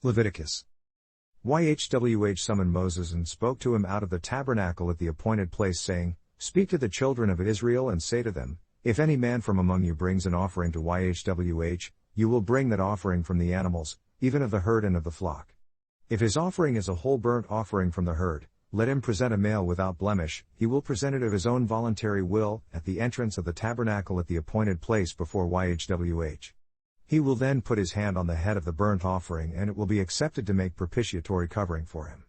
Leviticus. YHWH summoned Moses and spoke to him out of the tabernacle at the appointed place, saying, Speak to the children of Israel and say to them, If any man from among you brings an offering to YHWH, you will bring that offering from the animals, even of the herd and of the flock. If his offering is a whole burnt offering from the herd, let him present a male without blemish. He will present it of his own voluntary will, at the entrance of the tabernacle at the appointed place before YHWH. He will then put his hand on the head of the burnt offering, and it will be accepted to make propitiatory covering for him.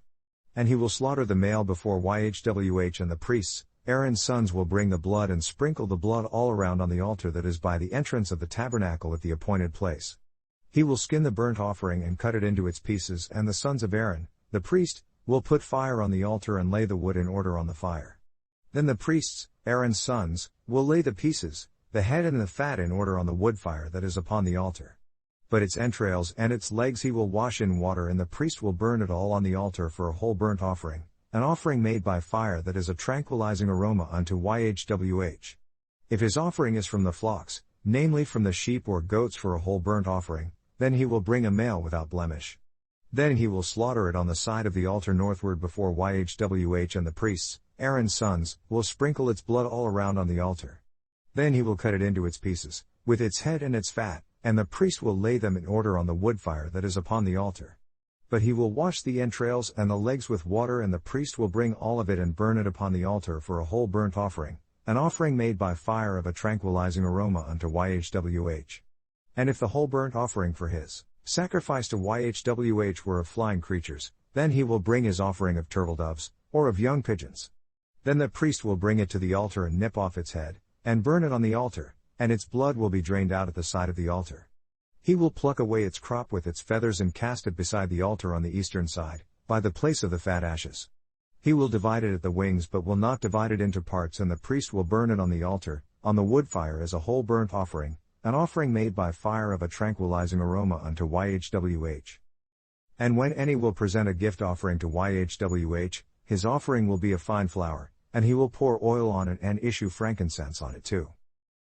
And he will slaughter the male before YHWH, and the priests, Aaron's sons, will bring the blood and sprinkle the blood all around on the altar that is by the entrance of the tabernacle at the appointed place. He will skin the burnt offering and cut it into its pieces, and the sons of Aaron, the priest, will put fire on the altar and lay the wood in order on the fire. Then the priests, Aaron's sons, will lay the pieces, the head and the fat in order on the wood fire that is upon the altar. But its entrails and its legs he will wash in water, and the priest will burn it all on the altar for a whole burnt offering, an offering made by fire that is a tranquilizing aroma unto YHWH. If his offering is from the flocks, namely from the sheep or goats for a whole burnt offering, then he will bring a male without blemish. Then he will slaughter it on the side of the altar northward before YHWH, and the priests, Aaron's sons, will sprinkle its blood all around on the altar. Then he will cut it into its pieces, with its head and its fat, and the priest will lay them in order on the wood fire that is upon the altar. But he will wash the entrails and the legs with water, and the priest will bring all of it and burn it upon the altar for a whole burnt offering, an offering made by fire of a tranquilizing aroma unto YHWH. And if the whole burnt offering for his sacrifice to YHWH were of flying creatures, then he will bring his offering of turtledoves, or of young pigeons. Then the priest will bring it to the altar and nip off its head, and burn it on the altar, and its blood will be drained out at the side of the altar. He will pluck away its crop with its feathers and cast it beside the altar on the eastern side, by the place of the fat ashes. He will divide it at the wings, but will not divide it into parts, and the priest will burn it on the altar, on the wood fire as a whole burnt offering, an offering made by fire of a tranquilizing aroma unto YHWH. And when any will present a gift offering to YHWH, his offering will be of fine flour, and he will pour oil on it and issue frankincense on it too.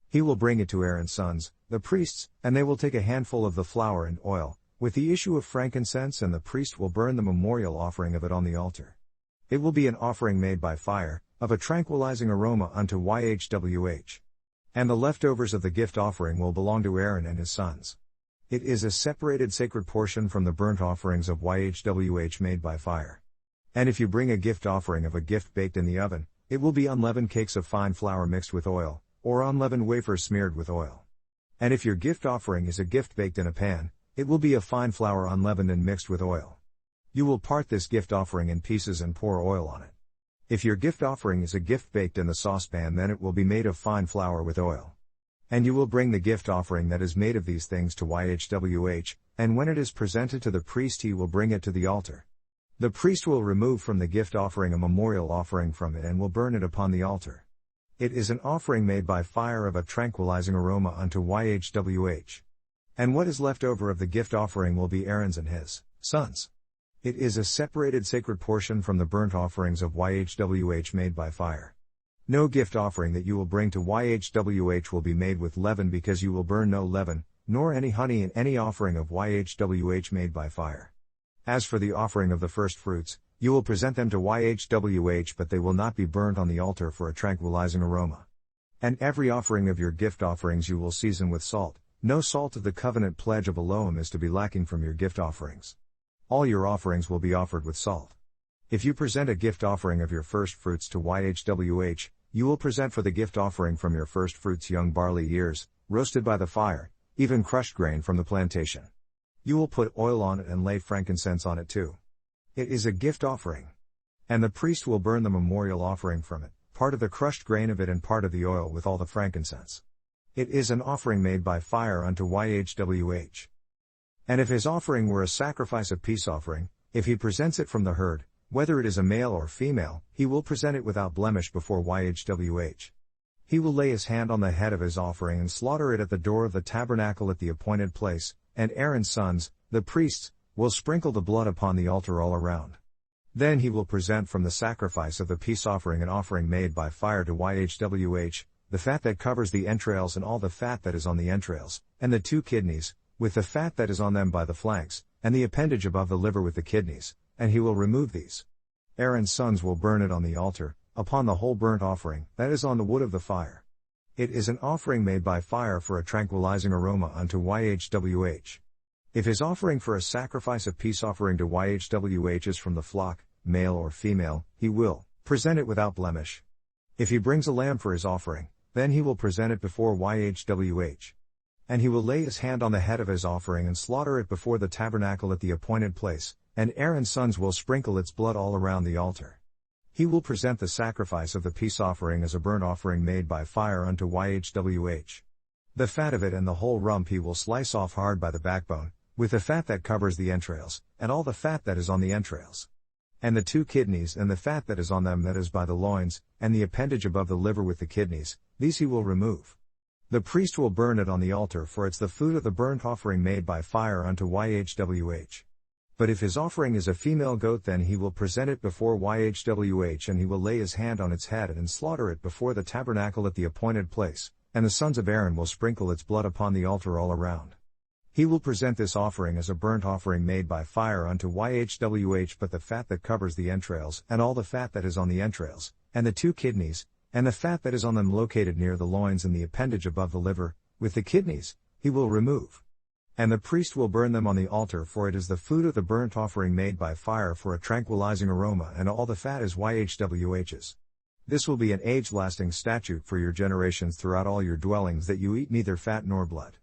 He will bring it to Aaron's sons, the priests, and they will take a handful of the flour and oil, with the issue of frankincense, and the priest will burn the memorial offering of it on the altar. It will be an offering made by fire, of a tranquilizing aroma unto YHWH. And the leftovers of the gift offering will belong to Aaron and his sons. It is a separated sacred portion from the burnt offerings of YHWH made by fire. And if you bring a gift offering of a gift baked in the oven, it will be unleavened cakes of fine flour mixed with oil, or unleavened wafers smeared with oil. And if your gift offering is a gift baked in a pan, it will be of fine flour unleavened and mixed with oil. You will part this gift offering in pieces and pour oil on it. If your gift offering is a gift baked in the saucepan, then it will be made of fine flour with oil. And you will bring the gift offering that is made of these things to YHWH, and when it is presented to the priest, he will bring it to the altar. The priest will remove from the gift offering a memorial offering from it and will burn it upon the altar. It is an offering made by fire of a tranquilizing aroma unto YHWH. And what is left over of the gift offering will be Aaron's and his sons. It is a separated sacred portion from the burnt offerings of YHWH made by fire. No gift offering that you will bring to YHWH will be made with leaven, because you will burn no leaven, nor any honey in any offering of YHWH made by fire. As for the offering of the first fruits, you will present them to YHWH, but they will not be burnt on the altar for a tranquilizing aroma. And every offering of your gift offerings you will season with salt. No salt of the covenant pledge of Elohim is to be lacking from your gift offerings. All your offerings will be offered with salt. If you present a gift offering of your first fruits to YHWH, you will present for the gift offering from your first fruits young barley ears, roasted by the fire, even crushed grain from the plantation. You will put oil on it and lay frankincense on it too. It is a gift offering. And the priest will burn the memorial offering from it, part of the crushed grain of it and part of the oil with all the frankincense. It is an offering made by fire unto YHWH. And if his offering were a sacrifice of peace offering, if he presents it from the herd, whether it is a male or female, he will present it without blemish before YHWH. He will lay his hand on the head of his offering and slaughter it at the door of the tabernacle at the appointed place, and Aaron's sons, the priests, will sprinkle the blood upon the altar all around. Then he will present from the sacrifice of the peace offering an offering made by fire to YHWH, the fat that covers the entrails and all the fat that is on the entrails, and the 2 kidneys, with the fat that is on them by the flanks, and the appendage above the liver with the kidneys, and he will remove these. Aaron's sons will burn it on the altar, upon the whole burnt offering, that is on the wood of the fire. It is an offering made by fire for a tranquilizing aroma unto Yhwh. If his offering for a sacrifice of peace offering to Yhwh is from the flock, male or female, he will present it without blemish. If he brings a lamb for his offering, then he will present it before Yhwh. And he will lay his hand on the head of his offering and slaughter it before the tabernacle at the appointed place, and Aaron's sons will sprinkle its blood all around the altar. He will present the sacrifice of the peace offering as a burnt offering made by fire unto Yhwh. The fat of it and the whole rump he will slice off hard by the backbone, with the fat that covers the entrails, and all the fat that is on the entrails. And the 2 kidneys and the fat that is on them that is by the loins, and the appendage above the liver with the kidneys, these he will remove. The priest will burn it on the altar, for it's the food of the burnt offering made by fire unto Yhwh. But if his offering is a female goat, then he will present it before Yhwh, and he will lay his hand on its head and slaughter it before the tabernacle at the appointed place, and the sons of Aaron will sprinkle its blood upon the altar all around. He will present this offering as a burnt offering made by fire unto Yhwh, but the fat that covers the entrails, and all the fat that is on the entrails, and the 2 kidneys, and the fat that is on them located near the loins and the appendage above the liver, with the kidneys, he will remove. And the priest will burn them on the altar, for it is the food of the burnt offering made by fire for a tranquilizing aroma, and all the fat is Yhwh's. This will be an age-lasting statute for your generations throughout all your dwellings, that you eat neither fat nor blood.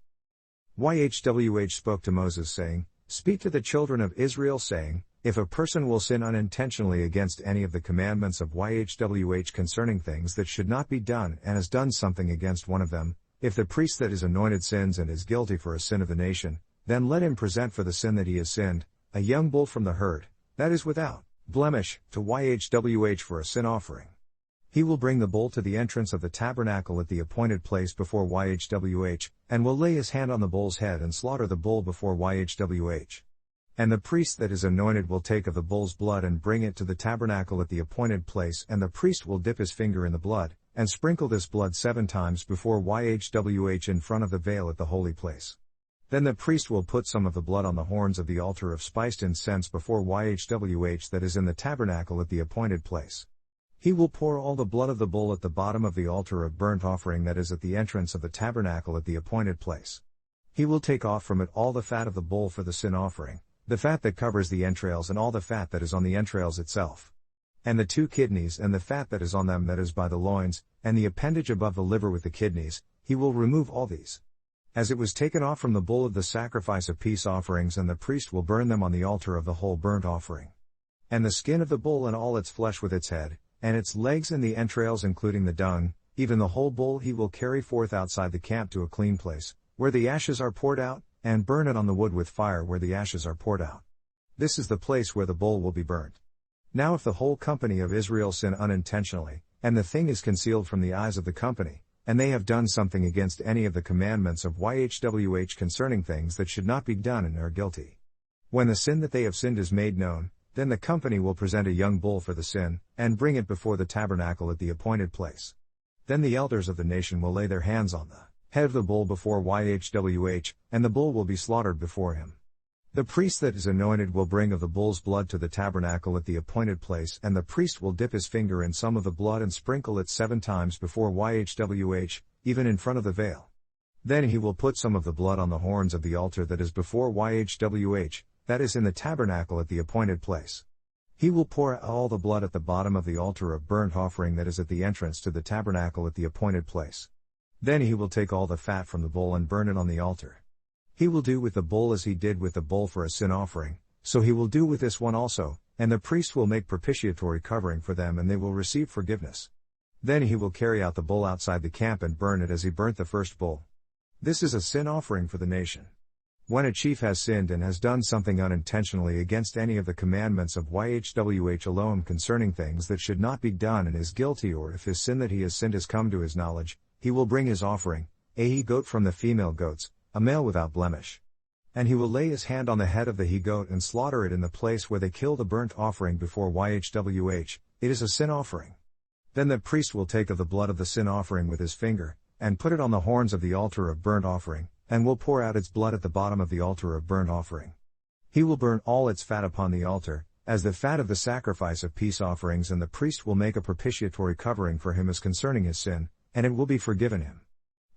Yhwh spoke to Moses, saying, Speak to the children of Israel, saying, If a person will sin unintentionally against any of the commandments of Yhwh concerning things that should not be done, and has done something against one of them, if the priest that is anointed sins and is guilty for a sin of the nation, then let him present for the sin that he has sinned, a young bull from the herd, that is without blemish, to Yhwh for a sin offering. He will bring the bull to the entrance of the tabernacle at the appointed place before Yhwh, and will lay his hand on the bull's head and slaughter the bull before Yhwh. And the priest that is anointed will take of the bull's blood and bring it to the tabernacle at the appointed place, and the priest will dip his finger in the blood, and sprinkle this blood 7 times before Yhwh in front of the veil at the holy place. Then the priest will put some of the blood on the horns of the altar of spiced incense before Yhwh that is in the tabernacle at the appointed place. He will pour all the blood of the bull at the bottom of the altar of burnt offering that is at the entrance of the tabernacle at the appointed place. He will take off from it all the fat of the bull for the sin offering, the fat that covers the entrails and all the fat that is on the entrails itself. And the 2 kidneys and the fat that is on them that is by the loins, and the appendage above the liver with the kidneys, he will remove all these. As it was taken off from the bull of the sacrifice of peace offerings, and the priest will burn them on the altar of the whole burnt offering. And the skin of the bull and all its flesh with its head, and its legs and the entrails including the dung, even the whole bull he will carry forth outside the camp to a clean place, where the ashes are poured out, and burn it on the wood with fire where the ashes are poured out. This is the place where the bull will be burnt. Now if the whole company of Israel sin unintentionally, and the thing is concealed from the eyes of the company, and they have done something against any of the commandments of Yhwh concerning things that should not be done and are guilty. When the sin that they have sinned is made known, then the company will present a young bull for the sin, and bring it before the tabernacle at the appointed place. Then the elders of the nation will lay their hands on the head of the bull before Yhwh, and the bull will be slaughtered before him. The priest that is anointed will bring of the bull's blood to the tabernacle at the appointed place, and the priest will dip his finger in some of the blood and sprinkle it 7 times before Yhwh, even in front of the veil. Then he will put some of the blood on the horns of the altar that is before Yhwh, that is in the tabernacle at the appointed place. He will pour out all the blood at the bottom of the altar of burnt offering that is at the entrance to the tabernacle at the appointed place. Then he will take all the fat from the bull and burn it on the altar. He will do with the bull as he did with the bull for a sin offering, so he will do with this one also, and the priest will make propitiatory covering for them, and they will receive forgiveness. Then he will carry out the bull outside the camp and burn it as he burnt the first bull. This is a sin offering for the nation. When a chief has sinned and has done something unintentionally against any of the commandments of Yhwh alone concerning things that should not be done and is guilty, or if his sin that he has sinned has come to his knowledge, he will bring his offering, a he-goat from the female goats, a male without blemish. And he will lay his hand on the head of the he-goat and slaughter it in the place where they kill the burnt offering before Yhwh, it is a sin offering. Then the priest will take of the blood of the sin offering with his finger, and put it on the horns of the altar of burnt offering, and will pour out its blood at the bottom of the altar of burnt offering. He will burn all its fat upon the altar, as the fat of the sacrifice of peace offerings, and the priest will make a propitiatory covering for him as concerning his sin, and it will be forgiven him.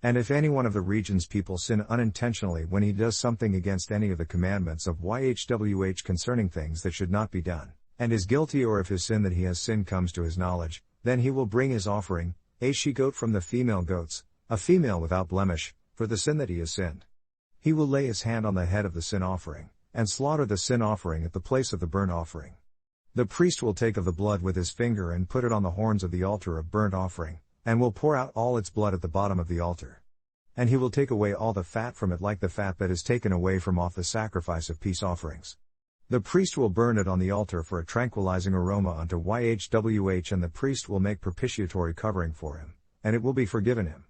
And if any one of the region's people sin unintentionally when he does something against any of the commandments of YHWH concerning things that should not be done, and is guilty, or if his sin that he has sinned comes to his knowledge, then he will bring his offering, a she-goat from the female goats, a female without blemish, for the sin that he has sinned. He will lay his hand on the head of the sin offering, and slaughter the sin offering at the place of the burnt offering. The priest will take of the blood with his finger and put it on the horns of the altar of burnt offering, and will pour out all its blood at the bottom of the altar. And he will take away all the fat from it, like the fat that is taken away from off the sacrifice of peace offerings. The priest will burn it on the altar for a tranquilizing aroma unto YHWH, and the priest will make propitiatory covering for him, and it will be forgiven him.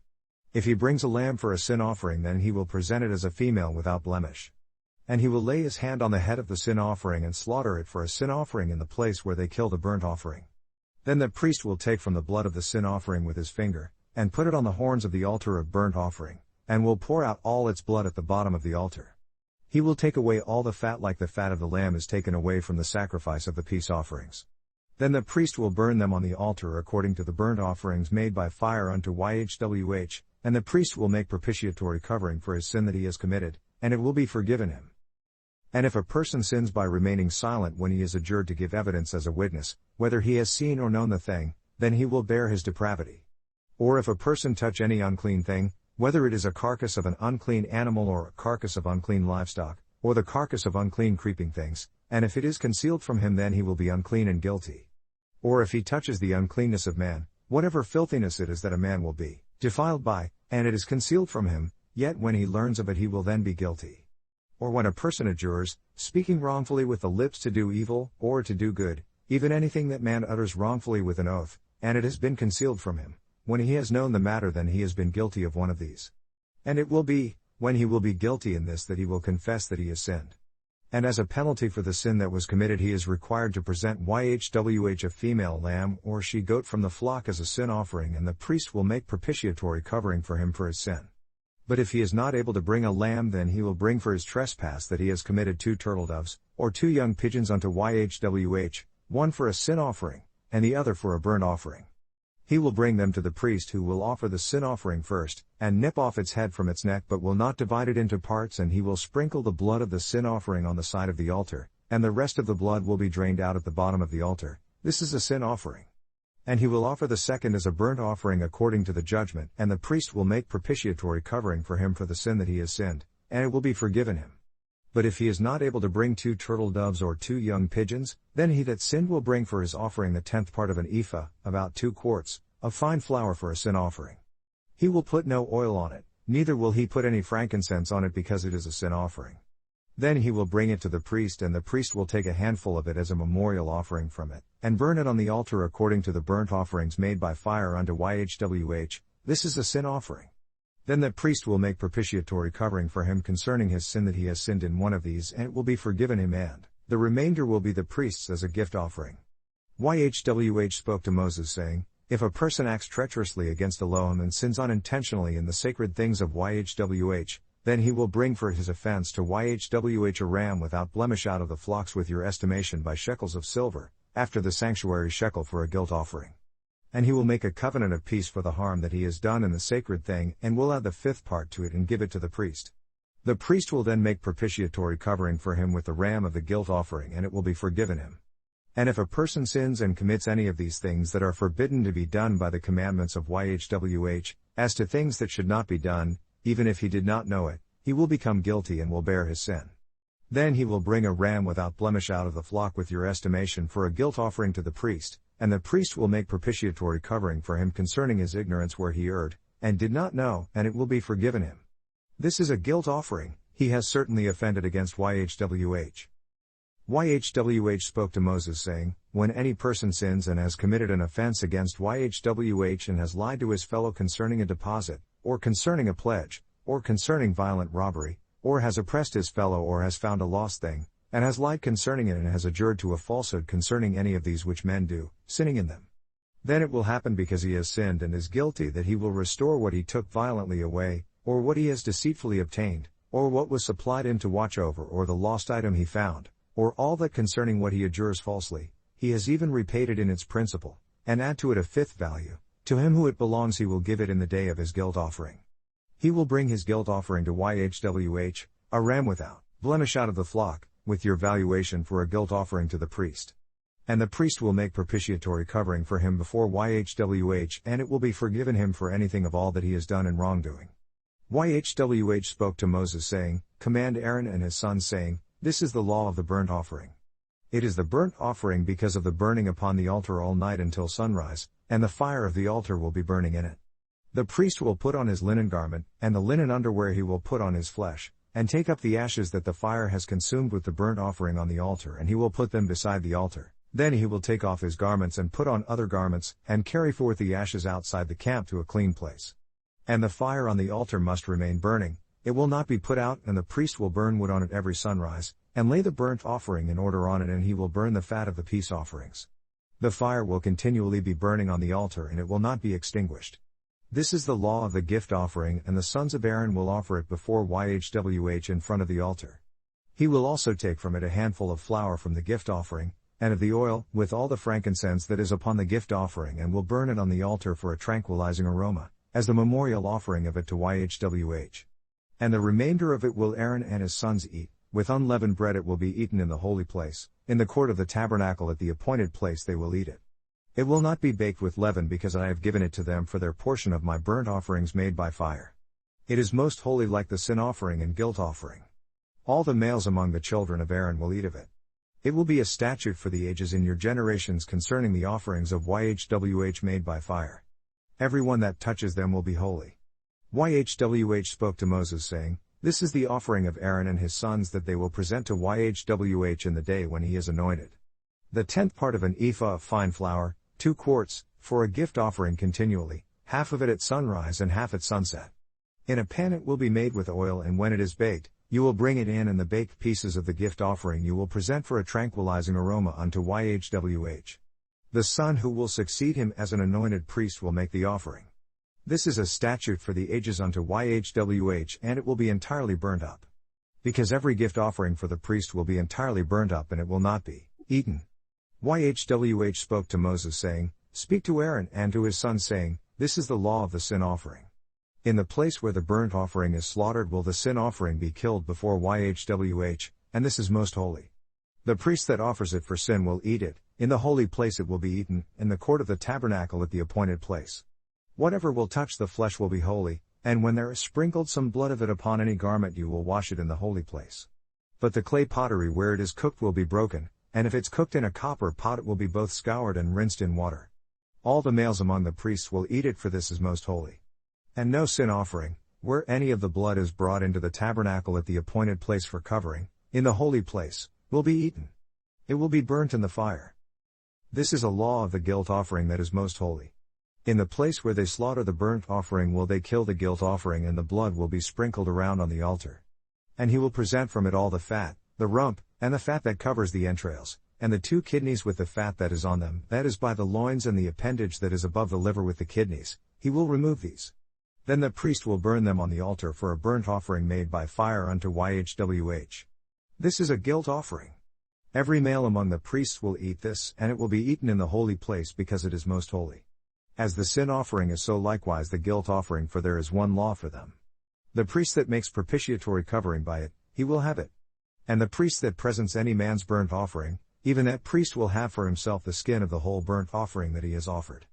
If he brings a lamb for a sin offering, then he will present it as a female without blemish. And he will lay his hand on the head of the sin offering and slaughter it for a sin offering in the place where they kill the burnt offering. Then the priest will take from the blood of the sin offering with his finger, and put it on the horns of the altar of burnt offering, and will pour out all its blood at the bottom of the altar. He will take away all the fat, like the fat of the lamb is taken away from the sacrifice of the peace offerings. Then the priest will burn them on the altar according to the burnt offerings made by fire unto YHWH, and the priest will make propitiatory covering for his sin that he has committed, and it will be forgiven him. And if a person sins by remaining silent when he is adjured to give evidence as a witness, whether he has seen or known the thing, then he will bear his depravity. Or if a person touch any unclean thing, whether it is a carcass of an unclean animal or a carcass of unclean livestock, or the carcass of unclean creeping things, and if it is concealed from him, then he will be unclean and guilty. Or if he touches the uncleanness of man, whatever filthiness it is that a man will be defiled by, and it is concealed from him, yet when he learns of it he will then be guilty. Or when a person adjures, speaking wrongfully with the lips to do evil, or to do good, even anything that man utters wrongfully with an oath, and it has been concealed from him, when he has known the matter, then he has been guilty of one of these. And it will be, when he will be guilty in this, that he will confess that he has sinned. And as a penalty for the sin that was committed, he is required to present YHWH a female lamb or she-goat from the flock as a sin offering, and the priest will make propitiatory covering for him for his sin. But if he is not able to bring a lamb, then he will bring for his trespass that he has committed 2 turtle doves, or 2 young pigeons unto YHWH, one for a sin offering, and the other for a burnt offering. He will bring them to the priest, who will offer the sin offering first, and nip off its head from its neck, but will not divide it into parts, and he will sprinkle the blood of the sin offering on the side of the altar, and the rest of the blood will be drained out at the bottom of the altar. This is a sin offering. And he will offer the second as a burnt offering according to the judgment, and the priest will make propitiatory covering for him for the sin that he has sinned, and it will be forgiven him. But if he is not able to bring 2 turtle doves or 2 young pigeons, then he that sinned will bring for his offering the 10th part of an ephah, about 2 quarts, of fine flour for a sin offering. He will put no oil on it, neither will he put any frankincense on it, because it is a sin offering. Then he will bring it to the priest, and the priest will take a handful of it as a memorial offering from it, and burn it on the altar according to the burnt offerings made by fire unto YHWH. This is a sin offering. Then the priest will make propitiatory covering for him concerning his sin that he has sinned in one of these, and it will be forgiven him, and the remainder will be the priest's as a gift offering. YHWH spoke to Moses, saying, If a person acts treacherously against Elohim and sins unintentionally in the sacred things of YHWH, then he will bring for his offense to YHWH a ram without blemish out of the flocks with your estimation by shekels of silver, after the sanctuary shekel for a guilt offering. And he will make a covenant of peace for the harm that he has done in the sacred thing, and will add the 5th part to it and give it to the priest. The priest will then make propitiatory covering for him with the ram of the guilt offering, and it will be forgiven him. And if a person sins and commits any of these things that are forbidden to be done by the commandments of YHWH, as to things that should not be done, even if he did not know it, he will become guilty and will bear his sin. Then he will bring a ram without blemish out of the flock with your estimation for a guilt offering to the priest, and the priest will make propitiatory covering for him concerning his ignorance where he erred, and did not know, and it will be forgiven him. This is a guilt offering. He has certainly offended against YHWH. YHWH spoke to Moses, saying, When any person sins and has committed an offense against YHWH and has lied to his fellow concerning a deposit, or concerning a pledge, or concerning violent robbery, or has oppressed his fellow, or has found a lost thing, and has lied concerning it, and has adjured to a falsehood concerning any of these which men do, sinning in them. Then it will happen, because he has sinned and is guilty, that he will restore what he took violently away, or what he has deceitfully obtained, or what was supplied him to watch over, or the lost item he found, or all that concerning what he adjures falsely, he has even repaid it in its principal, and add to it a fifth value. To him who it belongs he will give it in the day of his guilt offering. He will bring his guilt offering to YHWH, a ram without blemish out of the flock, with your valuation for a guilt offering to the priest. And the priest will make propitiatory covering for him before YHWH, and it will be forgiven him for anything of all that he has done in wrongdoing. YHWH spoke to Moses saying, Command Aaron and his sons saying, This is the law of the burnt offering. It is the burnt offering because of the burning upon the altar all night until sunrise, and the fire of the altar will be burning in it. The priest will put on his linen garment, and the linen underwear he will put on his flesh, and take up the ashes that the fire has consumed with the burnt offering on the altar, and he will put them beside the altar. Then he will take off his garments and put on other garments, and carry forth the ashes outside the camp to a clean place. And the fire on the altar must remain burning, it will not be put out, and the priest will burn wood on it every sunrise, and lay the burnt offering in order on it, and he will burn the fat of the peace offerings. The fire will continually be burning on the altar, and it will not be extinguished. This is the law of the gift offering, and the sons of Aaron will offer it before YHWH in front of the altar. He will also take from it a handful of flour from the gift offering, and of the oil, with all the frankincense that is upon the gift offering, and will burn it on the altar for a tranquilizing aroma, as the memorial offering of it to YHWH. And the remainder of it will Aaron and his sons eat, with unleavened bread it will be eaten in the holy place, in the court of the tabernacle at the appointed place they will eat it. It will not be baked with leaven, because I have given it to them for their portion of my burnt offerings made by fire. It is most holy, like the sin offering and guilt offering. All the males among the children of Aaron will eat of it. It will be a statute for the ages in your generations concerning the offerings of YHWH made by fire. Everyone that touches them will be holy. YHWH spoke to Moses saying, This is the offering of Aaron and his sons that they will present to YHWH in the day when he is anointed. The 10th part of an ephah of fine flour, 2 quarts, for a gift offering continually, half of it at sunrise and half at sunset. In a pan it will be made with oil, and when it is baked, you will bring it in, and the baked pieces of the gift offering you will present for a tranquilizing aroma unto YHWH. The son who will succeed him as an anointed priest will make the offering. This is a statute for the ages unto YHWH, and it will be entirely burnt up. Because every gift offering for the priest will be entirely burnt up, and it will not be eaten. YHWH spoke to Moses saying, Speak to Aaron and to his sons saying, This is the law of the sin offering. In the place where the burnt offering is slaughtered will the sin offering be killed before YHWH, and this is most holy. The priest that offers it for sin will eat it, in the holy place it will be eaten, in the court of the tabernacle at the appointed place. Whatever will touch the flesh will be holy, and when there is sprinkled some blood of it upon any garment you will wash it in the holy place. But the clay pottery where it is cooked will be broken, and if it's cooked in a copper pot it will be both scoured and rinsed in water. All the males among the priests will eat it, for this is most holy. And no sin offering, where any of the blood is brought into the tabernacle at the appointed place for covering, in the holy place, will be eaten. It will be burnt in the fire. This is a law of the guilt offering that is most holy. In the place where they slaughter the burnt offering will they kill the guilt offering, and the blood will be sprinkled around on the altar. And he will present from it all the fat, the rump, and the fat that covers the entrails, and the 2 kidneys with the fat that is on them, that is by the loins, and the appendage that is above the liver with the kidneys. He will remove these. Then the priest will burn them on the altar for a burnt offering made by fire unto YHWH. This is a guilt offering. Every male among the priests will eat this, and it will be eaten in the holy place, because it is most holy. As the sin offering is, so likewise the guilt offering, for there is one law for them. The priest that makes propitiatory covering by it, he will have it. And the priest that presents any man's burnt offering, even that priest will have for himself the skin of the whole burnt offering that he has offered.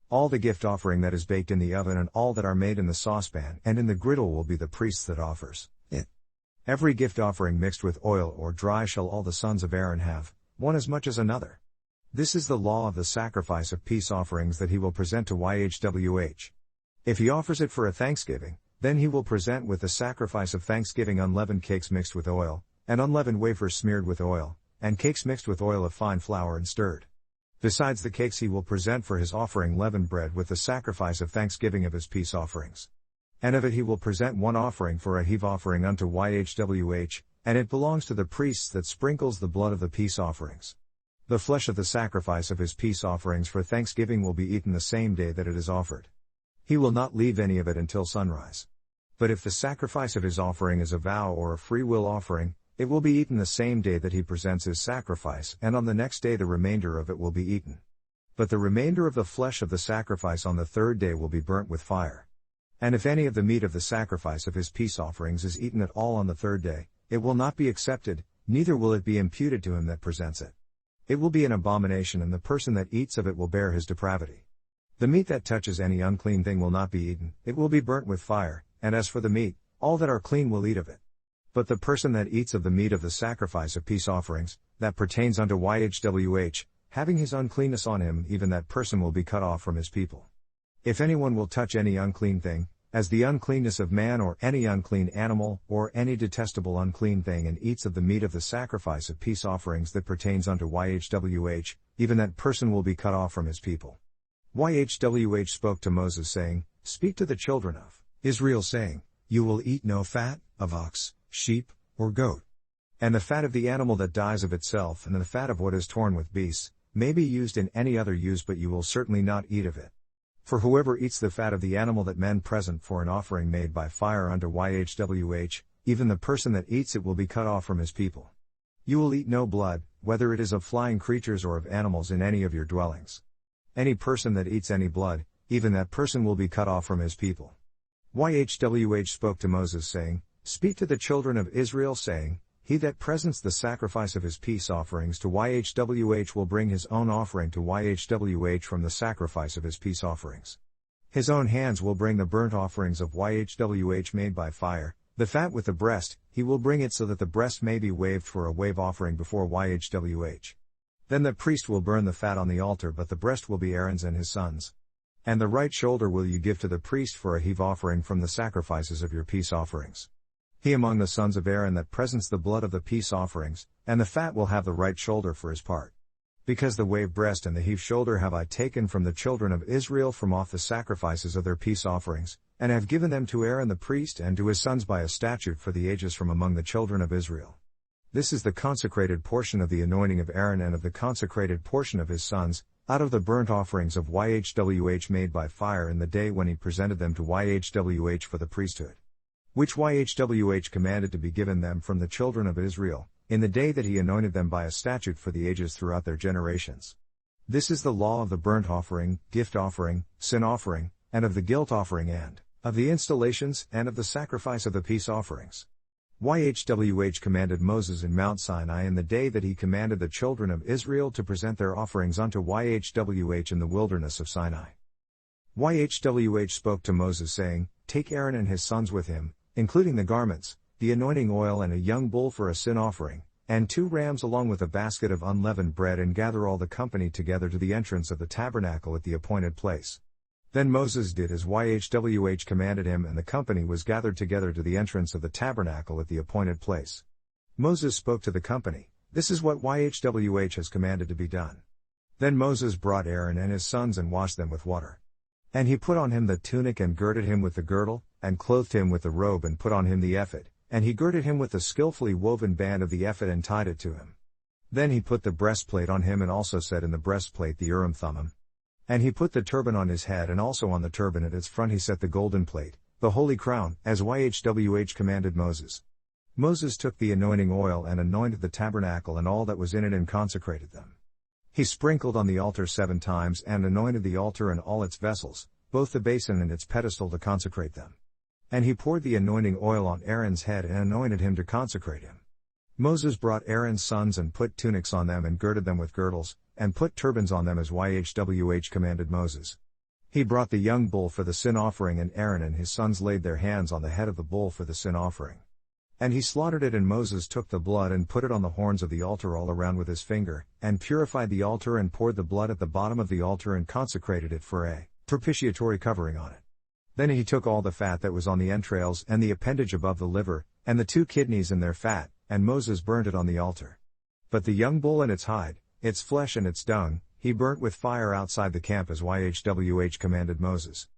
All the gift offering that is baked in the oven, and all that are made in the saucepan and in the griddle, will be the priest's that offers it. Every gift offering mixed with oil or dry shall all the sons of Aaron have, one as much as another. This is the law of the sacrifice of peace offerings that he will present to YHWH. If he offers it for a thanksgiving, then he will present with the sacrifice of thanksgiving unleavened cakes mixed with oil, and unleavened wafers smeared with oil, and cakes mixed with oil of fine flour and stirred. Besides the cakes he will present for his offering leavened bread with the sacrifice of thanksgiving of his peace offerings. And of it he will present one offering for a heave offering unto YHWH, and it belongs to the priests that sprinkles the blood of the peace offerings. The flesh of the sacrifice of his peace offerings for thanksgiving will be eaten the same day that it is offered. He will not leave any of it until sunrise. But if the sacrifice of his offering is a vow or a free will offering, it will be eaten the same day that he presents his sacrifice, and on the next day the remainder of it will be eaten. But the remainder of the flesh of the sacrifice on the third day will be burnt with fire. And if any of the meat of the sacrifice of his peace offerings is eaten at all on the third day, it will not be accepted, neither will it be imputed to him that presents it. It will be an abomination, and the person that eats of it will bear his depravity. The meat that touches any unclean thing will not be eaten, it will be burnt with fire, and as for the meat, all that are clean will eat of it. But the person that eats of the meat of the sacrifice of peace offerings, that pertains unto YHWH, having his uncleanness on him, even that person will be cut off from his people. If anyone will touch any unclean thing, as the uncleanness of man or any unclean animal, or any detestable unclean thing, and eats of the meat of the sacrifice of peace offerings that pertains unto YHWH, even that person will be cut off from his people. YHWH spoke to Moses saying, Speak to the children of Israel saying, You will eat no fat, of ox, sheep, or goat. And the fat of the animal that dies of itself, and the fat of what is torn with beasts, may be used in any other use, but you will certainly not eat of it. For whoever eats the fat of the animal that men present for an offering made by fire unto YHWH, even the person that eats it will be cut off from his people. You will eat no blood, whether it is of flying creatures or of animals in any of your dwellings. Any person that eats any blood, even that person will be cut off from his people. YHWH spoke to Moses saying, Speak to the children of Israel saying, He that presents the sacrifice of his peace offerings to YHWH will bring his own offering to YHWH from the sacrifice of his peace offerings. His own hands will bring the burnt offerings of YHWH made by fire, the fat with the breast, he will bring it so that the breast may be waved for a wave offering before YHWH. Then the priest will burn the fat on the altar, but the breast will be Aaron's and his sons. And the right shoulder will you give to the priest for a heave offering from the sacrifices of your peace offerings. He among the sons of Aaron that presents the blood of the peace offerings, and the fat will have the right shoulder for his part. Because the wave breast and the heave shoulder have I taken from the children of Israel from off the sacrifices of their peace offerings, and have given them to Aaron the priest and to his sons by a statute for the ages from among the children of Israel. This is the consecrated portion of the anointing of Aaron and of the consecrated portion of his sons, out of the burnt offerings of YHWH made by fire in the day when he presented them to YHWH for the priesthood. Which YHWH commanded to be given them from the children of Israel, in the day that he anointed them by a statute for the ages throughout their generations. This is the law of the burnt offering, gift offering, sin offering, and of the guilt offering, and of the installations, and of the sacrifice of the peace offerings. YHWH commanded Moses in Mount Sinai in the day that he commanded the children of Israel to present their offerings unto YHWH in the wilderness of Sinai. YHWH spoke to Moses saying, Take Aaron and his sons with him, including the garments, the anointing oil and a young bull for a sin offering, and 2 rams along with a basket of unleavened bread, and gather all the company together to the entrance of the tabernacle at the appointed place. Then Moses did as YHWH commanded him, and the company was gathered together to the entrance of the tabernacle at the appointed place. Moses spoke to the company, This is what YHWH has commanded to be done. Then Moses brought Aaron and his sons and washed them with water. And he put on him the tunic and girded him with the girdle, and clothed him with the robe and put on him the ephod, and he girded him with the skillfully woven band of the ephod and tied it to him. Then he put the breastplate on him and also set in the breastplate the Urim Thummim. And he put the turban on his head, and also on the turban at its front he set the golden plate, the holy crown, as YHWH commanded Moses. Moses took the anointing oil and anointed the tabernacle and all that was in it and consecrated them. He sprinkled on the altar 7 times and anointed the altar and all its vessels, both the basin and its pedestal to consecrate them. And he poured the anointing oil on Aaron's head and anointed him to consecrate him. Moses brought Aaron's sons and put tunics on them and girded them with girdles, and put turbans on them as YHWH commanded Moses. He brought the young bull for the sin offering, and Aaron and his sons laid their hands on the head of the bull for the sin offering. And he slaughtered it, and Moses took the blood and put it on the horns of the altar all around with his finger, and purified the altar and poured the blood at the bottom of the altar and consecrated it for a propitiatory covering on it. Then he took all the fat that was on the entrails and the appendage above the liver, and the 2 kidneys and their fat, and Moses burnt it on the altar. But the young bull and its hide, its flesh and its dung, he burnt with fire outside the camp as YHWH commanded Moses.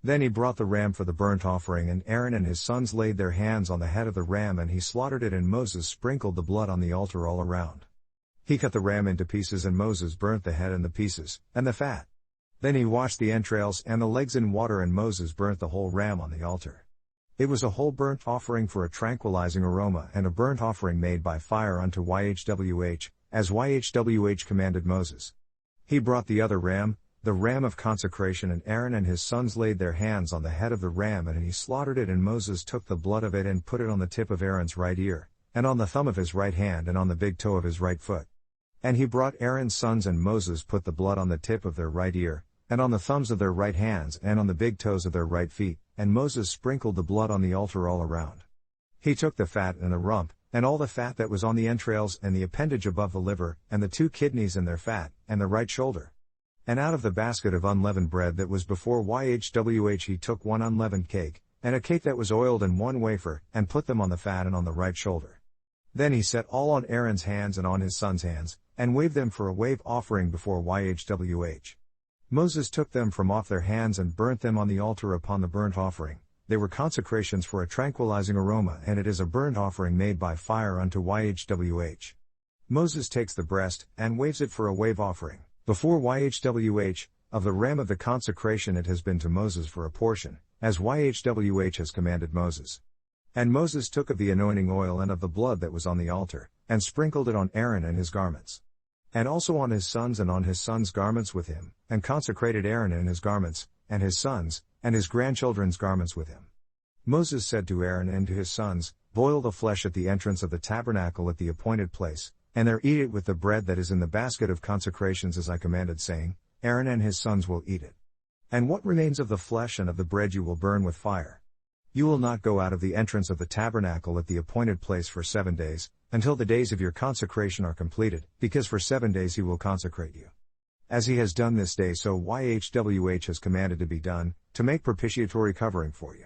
Then he brought the ram for the burnt offering, and Aaron and his sons laid their hands on the head of the ram, and he slaughtered it, and Moses sprinkled the blood on the altar all around. He cut the ram into pieces, and Moses burnt the head and the pieces, and the fat. Then he washed the entrails and the legs in water, and Moses burnt the whole ram on the altar. It was a whole burnt offering for a tranquilizing aroma and a burnt offering made by fire unto YHWH, as YHWH commanded Moses. He brought the other ram, the ram of consecration, and Aaron and his sons laid their hands on the head of the ram, and he slaughtered it, and Moses took the blood of it and put it on the tip of Aaron's right ear, and on the thumb of his right hand, and on the big toe of his right foot. And he brought Aaron's sons, and Moses put the blood on the tip of their right ear, and on the thumbs of their right hands, and on the big toes of their right feet, and Moses sprinkled the blood on the altar all around. He took the fat and the rump, and all the fat that was on the entrails, and the appendage above the liver, and the 2 kidneys and their fat, and the right shoulder. And out of the basket of unleavened bread that was before YHWH he took 1 unleavened cake, and a cake that was oiled, and 1 wafer, and put them on the fat and on the right shoulder. Then he set all on Aaron's hands and on his sons' hands, and waved them for a wave offering before YHWH. Moses took them from off their hands and burnt them on the altar upon the burnt offering. They were consecrations for a tranquilizing aroma, and it is a burnt offering made by fire unto YHWH. Moses takes the breast, and waves it for a wave offering before YHWH, of the ram of the consecration. It has been to Moses for a portion, as YHWH has commanded Moses. And Moses took of the anointing oil and of the blood that was on the altar, and sprinkled it on Aaron and his garments, and also on his sons and on his sons' garments with him, and consecrated Aaron and his garments, and his sons, and his grandchildren's garments with him. Moses said to Aaron and to his sons, Boil the flesh at the entrance of the tabernacle at the appointed place, and there eat it with the bread that is in the basket of consecrations, as I commanded, saying, Aaron and his sons will eat it. And what remains of the flesh and of the bread you will burn with fire. You will not go out of the entrance of the tabernacle at the appointed place for 7 days, until the days of your consecration are completed, because for 7 days he will consecrate you. As he has done this day, so YHWH has commanded to be done, to make propitiatory covering for you.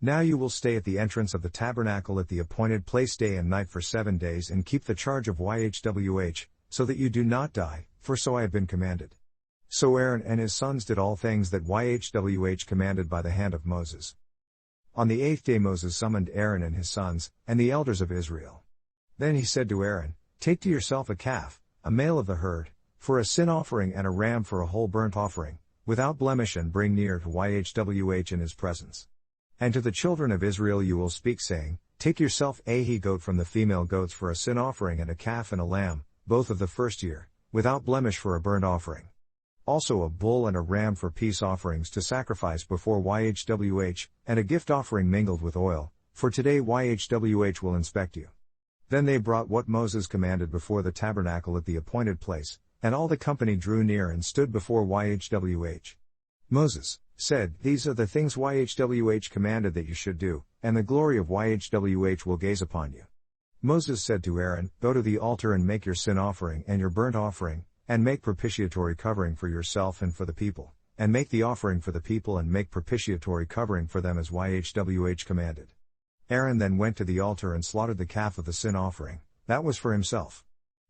Now you will stay at the entrance of the tabernacle at the appointed place day and night for 7 days, and keep the charge of YHWH, so that you do not die, for so I have been commanded. So Aaron and his sons did all things that YHWH commanded by the hand of Moses. On the 8th day Moses summoned Aaron and his sons, and the elders of Israel. Then he said to Aaron, Take to yourself a calf, a male of the herd, for a sin offering, and a ram for a whole burnt offering, without blemish, and bring near to YHWH in his presence. And to the children of Israel you will speak, saying, Take yourself a he-goat from the female goats for a sin offering, and a calf and a lamb, both of the first year, without blemish, for a burnt offering. Also a bull and a ram for peace offerings to sacrifice before YHWH, and a gift offering mingled with oil, for today YHWH will inspect you. Then they brought what Moses commanded before the tabernacle at the appointed place, and all the company drew near and stood before YHWH. Moses said, These are the things YHWH commanded that you should do, and the glory of YHWH will gaze upon you. Moses said to Aaron, Go to the altar and make your sin offering and your burnt offering, and make propitiatory covering for yourself and for the people, and make the offering for the people, and make propitiatory covering for them as YHWH commanded. Aaron then went to the altar and slaughtered the calf of the sin offering, that was for himself.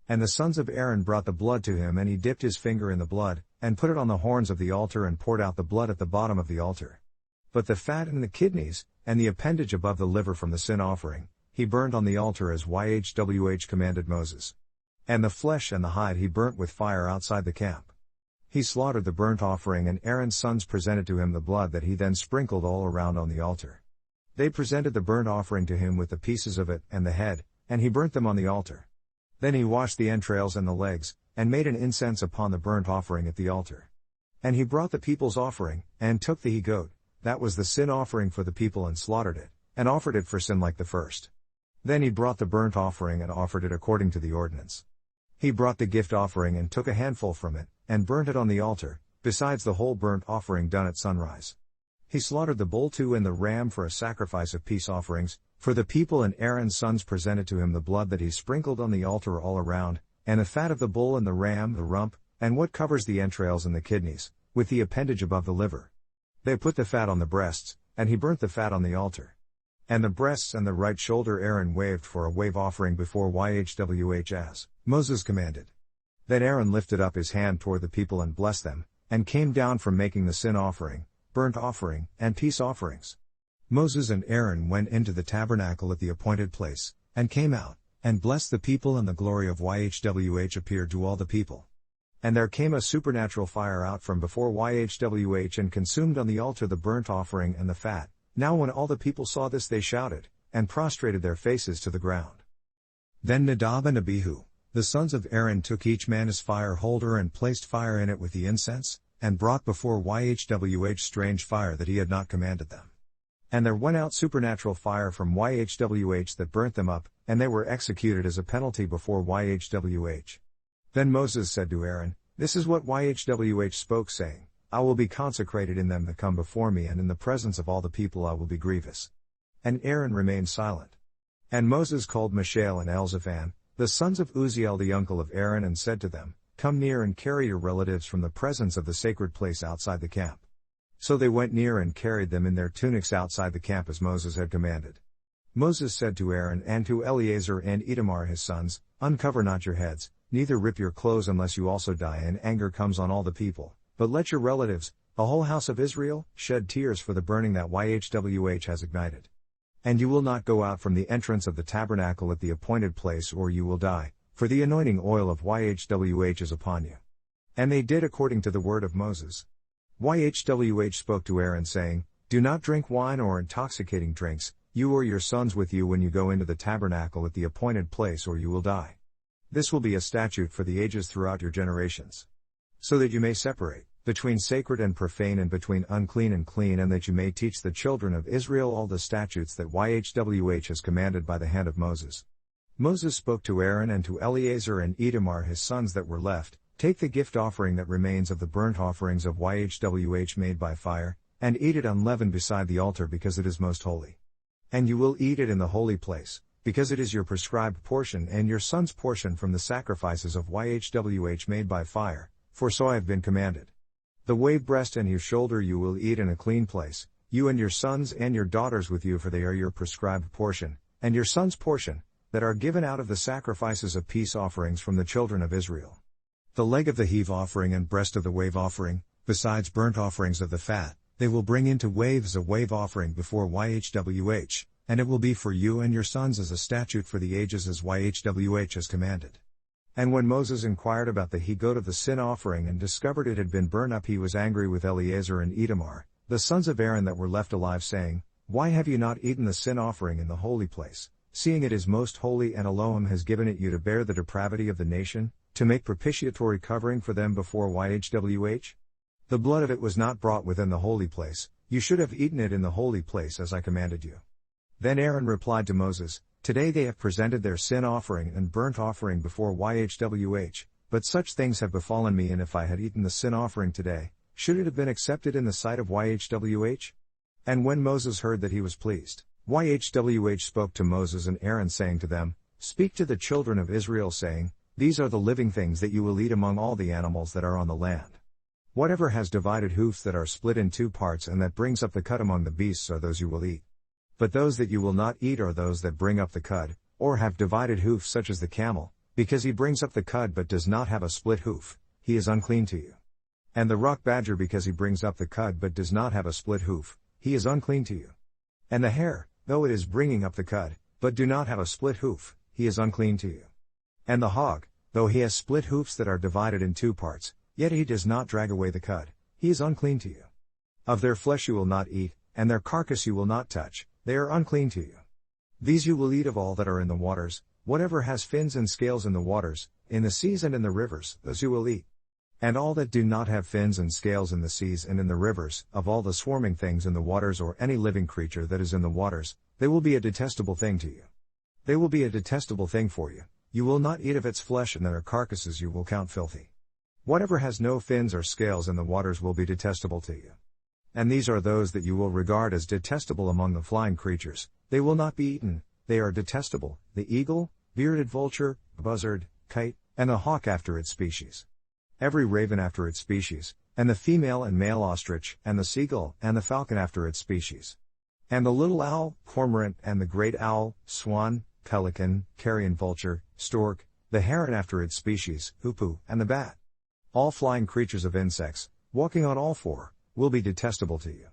And the sons of Aaron brought the blood to him, and he dipped his finger in the blood, and put it on the horns of the altar, and poured out the blood at the bottom of the altar. But the fat and the kidneys, and the appendage above the liver from the sin offering, he burned on the altar as YHWH commanded Moses. And the flesh and the hide he burnt with fire outside the camp. He slaughtered the burnt offering, and Aaron's sons presented to him the blood that he then sprinkled all around on the altar. They presented the burnt offering to him with the pieces of it and the head, and he burnt them on the altar. Then he washed the entrails and the legs, and made an incense upon the burnt offering at the altar. And he brought the people's offering, and took the he-goat, that was the sin offering for the people, and slaughtered it, and offered it for sin like the first. Then he brought the burnt offering and offered it according to the ordinance. He brought the gift offering and took a handful from it, and burnt it on the altar, besides the whole burnt offering done at sunrise. He slaughtered the bull too and the ram for a sacrifice of peace offerings, for the people, and Aaron's sons presented to him the blood that he sprinkled on the altar all around, and the fat of the bull and the ram, the rump, and what covers the entrails and the kidneys, with the appendage above the liver. They put the fat on the breasts, and he burnt the fat on the altar. And the breasts and the right shoulder Aaron waved for a wave offering before YHWH as Moses commanded. Then Aaron lifted up his hand toward the people and blessed them, and came down from making the sin offering, burnt offering, and peace offerings. Moses and Aaron went into the tabernacle at the appointed place, and came out, and blessed the people, and the glory of YHWH appeared to all the people. And there came a supernatural fire out from before YHWH and consumed on the altar the burnt offering and the fat, Now when all the people saw this they shouted, and prostrated their faces to the ground. Then Nadab and Abihu, the sons of Aaron, took each man his fire holder and placed fire in it with the incense, and brought before Yhwh strange fire that he had not commanded them. And there went out supernatural fire from Yhwh that burnt them up, and they were executed as a penalty before Yhwh. Then Moses said to Aaron, This is what Yhwh spoke, saying, I will be consecrated in them that come before me, and in the presence of all the people I will be grievous. And Aaron remained silent. And Moses called Mishael and Elzaphan, the sons of Uzziel the uncle of Aaron, and said to them, Come near and carry your relatives from the presence of the sacred place outside the camp. So they went near and carried them in their tunics outside the camp as Moses had commanded. Moses said to Aaron and to Eleazar and Itamar his sons, Uncover not your heads, neither rip your clothes unless you also die and anger comes on all the people, but let your relatives, the whole house of Israel, shed tears for the burning that Yhwh has ignited. And you will not go out from the entrance of the tabernacle at the appointed place, or you will die, for the anointing oil of Yhwh is upon you. And they did according to the word of Moses. Yhwh spoke to Aaron, saying, Do not drink wine or intoxicating drinks, you or your sons with you, when you go into the tabernacle at the appointed place, or you will die. This will be a statute for the ages throughout your generations. So that you may separate between sacred and profane, and between unclean and clean, and that you may teach the children of Israel all the statutes that Yhwh has commanded by the hand of Moses. Moses spoke to Aaron and to Eleazar and Itamar his sons that were left, Take the gift offering that remains of the burnt offerings of Yhwh made by fire, and eat it unleavened beside the altar, because it is most holy. And you will eat it in the holy place, because it is your prescribed portion and your son's portion from the sacrifices of Yhwh made by fire, for so I have been commanded. The wave breast and your shoulder you will eat in a clean place, you and your sons and your daughters with you, for they are your prescribed portion, and your son's portion, that are given out of the sacrifices of peace offerings from the children of Israel. The leg of the heave offering and breast of the wave offering, besides burnt offerings of the fat, they will bring into wave as a wave offering before Yhwh, and it will be for you and your sons as a statute for the ages, as Yhwh has commanded. And when Moses inquired about the he-goat of the sin offering and discovered it had been burned up, he was angry with Eleazar and Itamar, the sons of Aaron that were left alive, saying, Why have you not eaten the sin offering in the holy place, seeing it is most holy, and Elohim has given it you to bear the depravity of the nation, to make propitiatory covering for them before Yhwh? The blood of it was not brought within the holy place, you should have eaten it in the holy place as I commanded you. Then Aaron replied to Moses, Today they have presented their sin offering and burnt offering before Yhwh, but such things have befallen me, and if I had eaten the sin offering today, should it have been accepted in the sight of Yhwh? And when Moses heard that, he was pleased. Yhwh spoke to Moses and Aaron, saying to them, Speak to the children of Israel, saying, These are the living things that you will eat among all the animals that are on the land. Whatever has divided hoofs that are split in two parts and that brings up the cud among the beasts are those you will eat. But those that you will not eat are those that bring up the cud, or have divided hoofs, such as the camel, because he brings up the cud but does not have a split hoof, he is unclean to you. And the rock badger, because he brings up the cud but does not have a split hoof, he is unclean to you. And the hare, though it is bringing up the cud, but do not have a split hoof, he is unclean to you. And the hog, though he has split hoofs that are divided in two parts, yet he does not drag away the cud, he is unclean to you. Of their flesh you will not eat, and their carcass you will not touch, they are unclean to you. These you will eat of all that are in the waters, whatever has fins and scales in the waters, in the seas and in the rivers, those you will eat. And all that do not have fins and scales in the seas and in the rivers, of all the swarming things in the waters, or any living creature that is in the waters, they will be a detestable thing to you. They will be a detestable thing for you, you will not eat of its flesh, and their carcasses you will count filthy. Whatever has no fins or scales in the waters will be detestable to you. And these are those that you will regard as detestable among the flying creatures, they will not be eaten, they are detestable, the eagle, bearded vulture, buzzard, kite, and the hawk after its species. Every raven after its species, and the female and male ostrich, and the seagull, and the falcon after its species. And the little owl, cormorant, and the great owl, swan, pelican, carrion vulture, stork, the heron after its species, hoopoe, and the bat. All flying creatures of insects, walking on all four, will be detestable to you.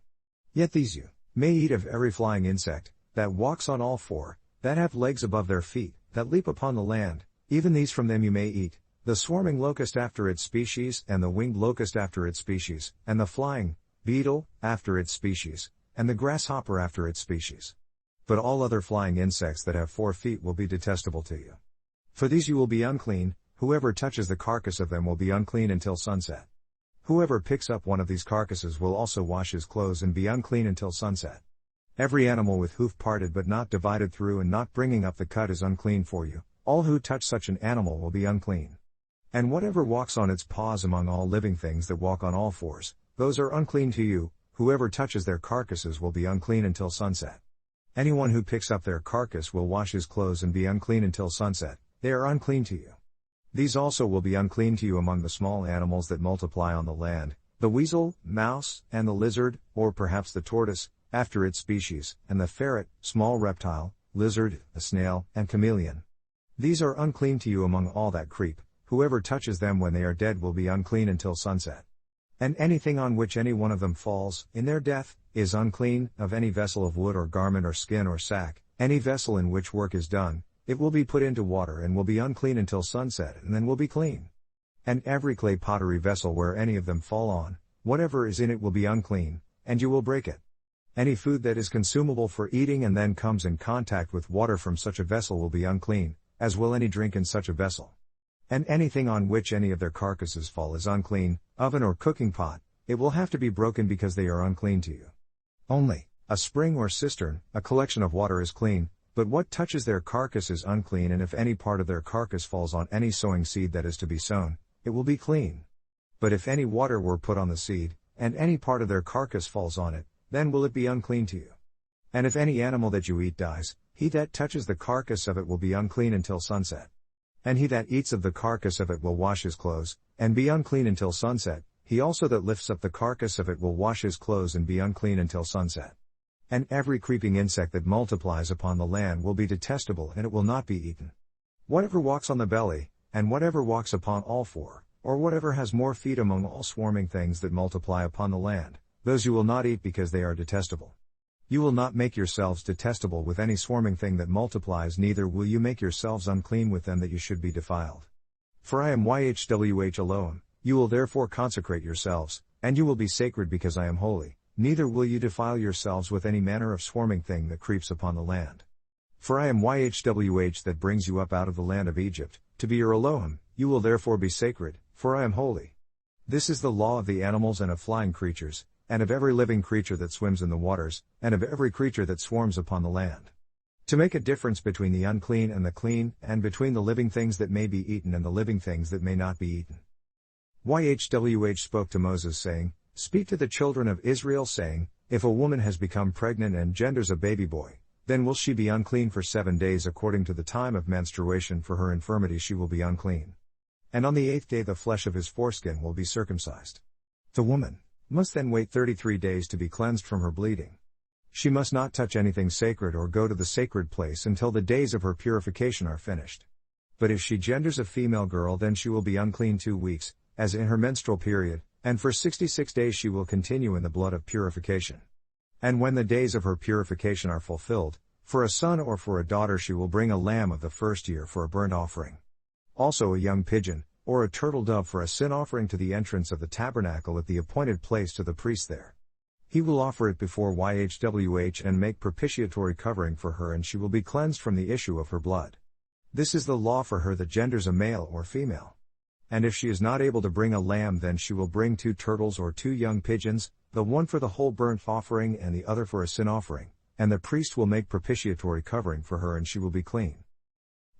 Yet these you may eat of every flying insect, that walks on all four, that have legs above their feet, that leap upon the land, even these from them you may eat, the swarming locust after its species, and the winged locust after its species, and the flying beetle after its species, and the grasshopper after its species. But all other flying insects that have 4 feet will be detestable to you. For these you will be unclean, whoever touches the carcass of them will be unclean until sunset. Whoever picks up one of these carcasses will also wash his clothes and be unclean until sunset. Every animal with hoof parted but not divided through and not bringing up the cut is unclean for you. All who touch such an animal will be unclean. And whatever walks on its paws among all living things that walk on all fours, those are unclean to you. Whoever touches their carcasses will be unclean until sunset. Anyone who picks up their carcass will wash his clothes and be unclean until sunset. They are unclean to you. These also will be unclean to you among the small animals that multiply on the land, the weasel, mouse, and the lizard, or perhaps the tortoise, after its species, and the ferret, small reptile, lizard, a snail, and chameleon. These are unclean to you among all that creep. Whoever touches them when they are dead will be unclean until sunset. And anything on which any one of them falls, in their death, is unclean, of any vessel of wood or garment or skin or sack, any vessel in which work is done, it will be put into water and will be unclean until sunset and then will be clean. And every clay pottery vessel where any of them fall on, whatever is in it will be unclean, and you will break it. Any food that is consumable for eating and then comes in contact with water from such a vessel will be unclean, as will any drink in such a vessel. And anything on which any of their carcasses fall is unclean, oven or cooking pot, it will have to be broken because they are unclean to you. Only a spring or cistern, a collection of water is clean, but what touches their carcass is unclean, and if any part of their carcass falls on any sowing seed that is to be sown, it will be clean. But if any water were put on the seed, and any part of their carcass falls on it, then will it be unclean to you. And if any animal that you eat dies, he that touches the carcass of it will be unclean until sunset. And he that eats of the carcass of it will wash his clothes, and be unclean until sunset. He also that lifts up the carcass of it will wash his clothes and be unclean until sunset. And every creeping insect that multiplies upon the land will be detestable, and it will not be eaten. Whatever walks on the belly, and whatever walks upon all four, or whatever has more feet among all swarming things that multiply upon the land, those you will not eat because they are detestable. You will not make yourselves detestable with any swarming thing that multiplies, neither will you make yourselves unclean with them that you should be defiled. For I am YHWH alone, you will therefore consecrate yourselves, and you will be sacred because I am holy, neither will you defile yourselves with any manner of swarming thing that creeps upon the land. For I am YHWH that brings you up out of the land of Egypt, to be your Elohim, you will therefore be sacred, for I am holy. This is the law of the animals and of flying creatures, and of every living creature that swims in the waters, and of every creature that swarms upon the land. To make a difference between the unclean and the clean, and between the living things that may be eaten and the living things that may not be eaten. YHWH spoke to Moses saying, Speak to the children of Israel saying, If a woman has become pregnant and genders a baby boy, then will she be unclean for 7 days according to the time of menstruation, for her infirmity she will be unclean. And on the 8th day the flesh of his foreskin will be circumcised. The woman must then wait 33 days to be cleansed from her bleeding. She must not touch anything sacred or go to the sacred place until the days of her purification are finished. But if she genders a female girl, then she will be unclean 2 weeks, as in her menstrual period, and for 66 days she will continue in the blood of purification. And when the days of her purification are fulfilled, for a son or for a daughter she will bring a lamb of the first year for a burnt offering. Also a young pigeon, or a turtle dove for a sin offering to the entrance of the tabernacle at the appointed place to the priest there. He will offer it before YHWH and make propitiatory covering for her, and she will be cleansed from the issue of her blood. This is the law for her that genders a male or female. And if she is not able to bring a lamb, then she will bring 2 turtles or 2 young pigeons, the one for the whole burnt offering and the other for a sin offering, and the priest will make propitiatory covering for her, and she will be clean.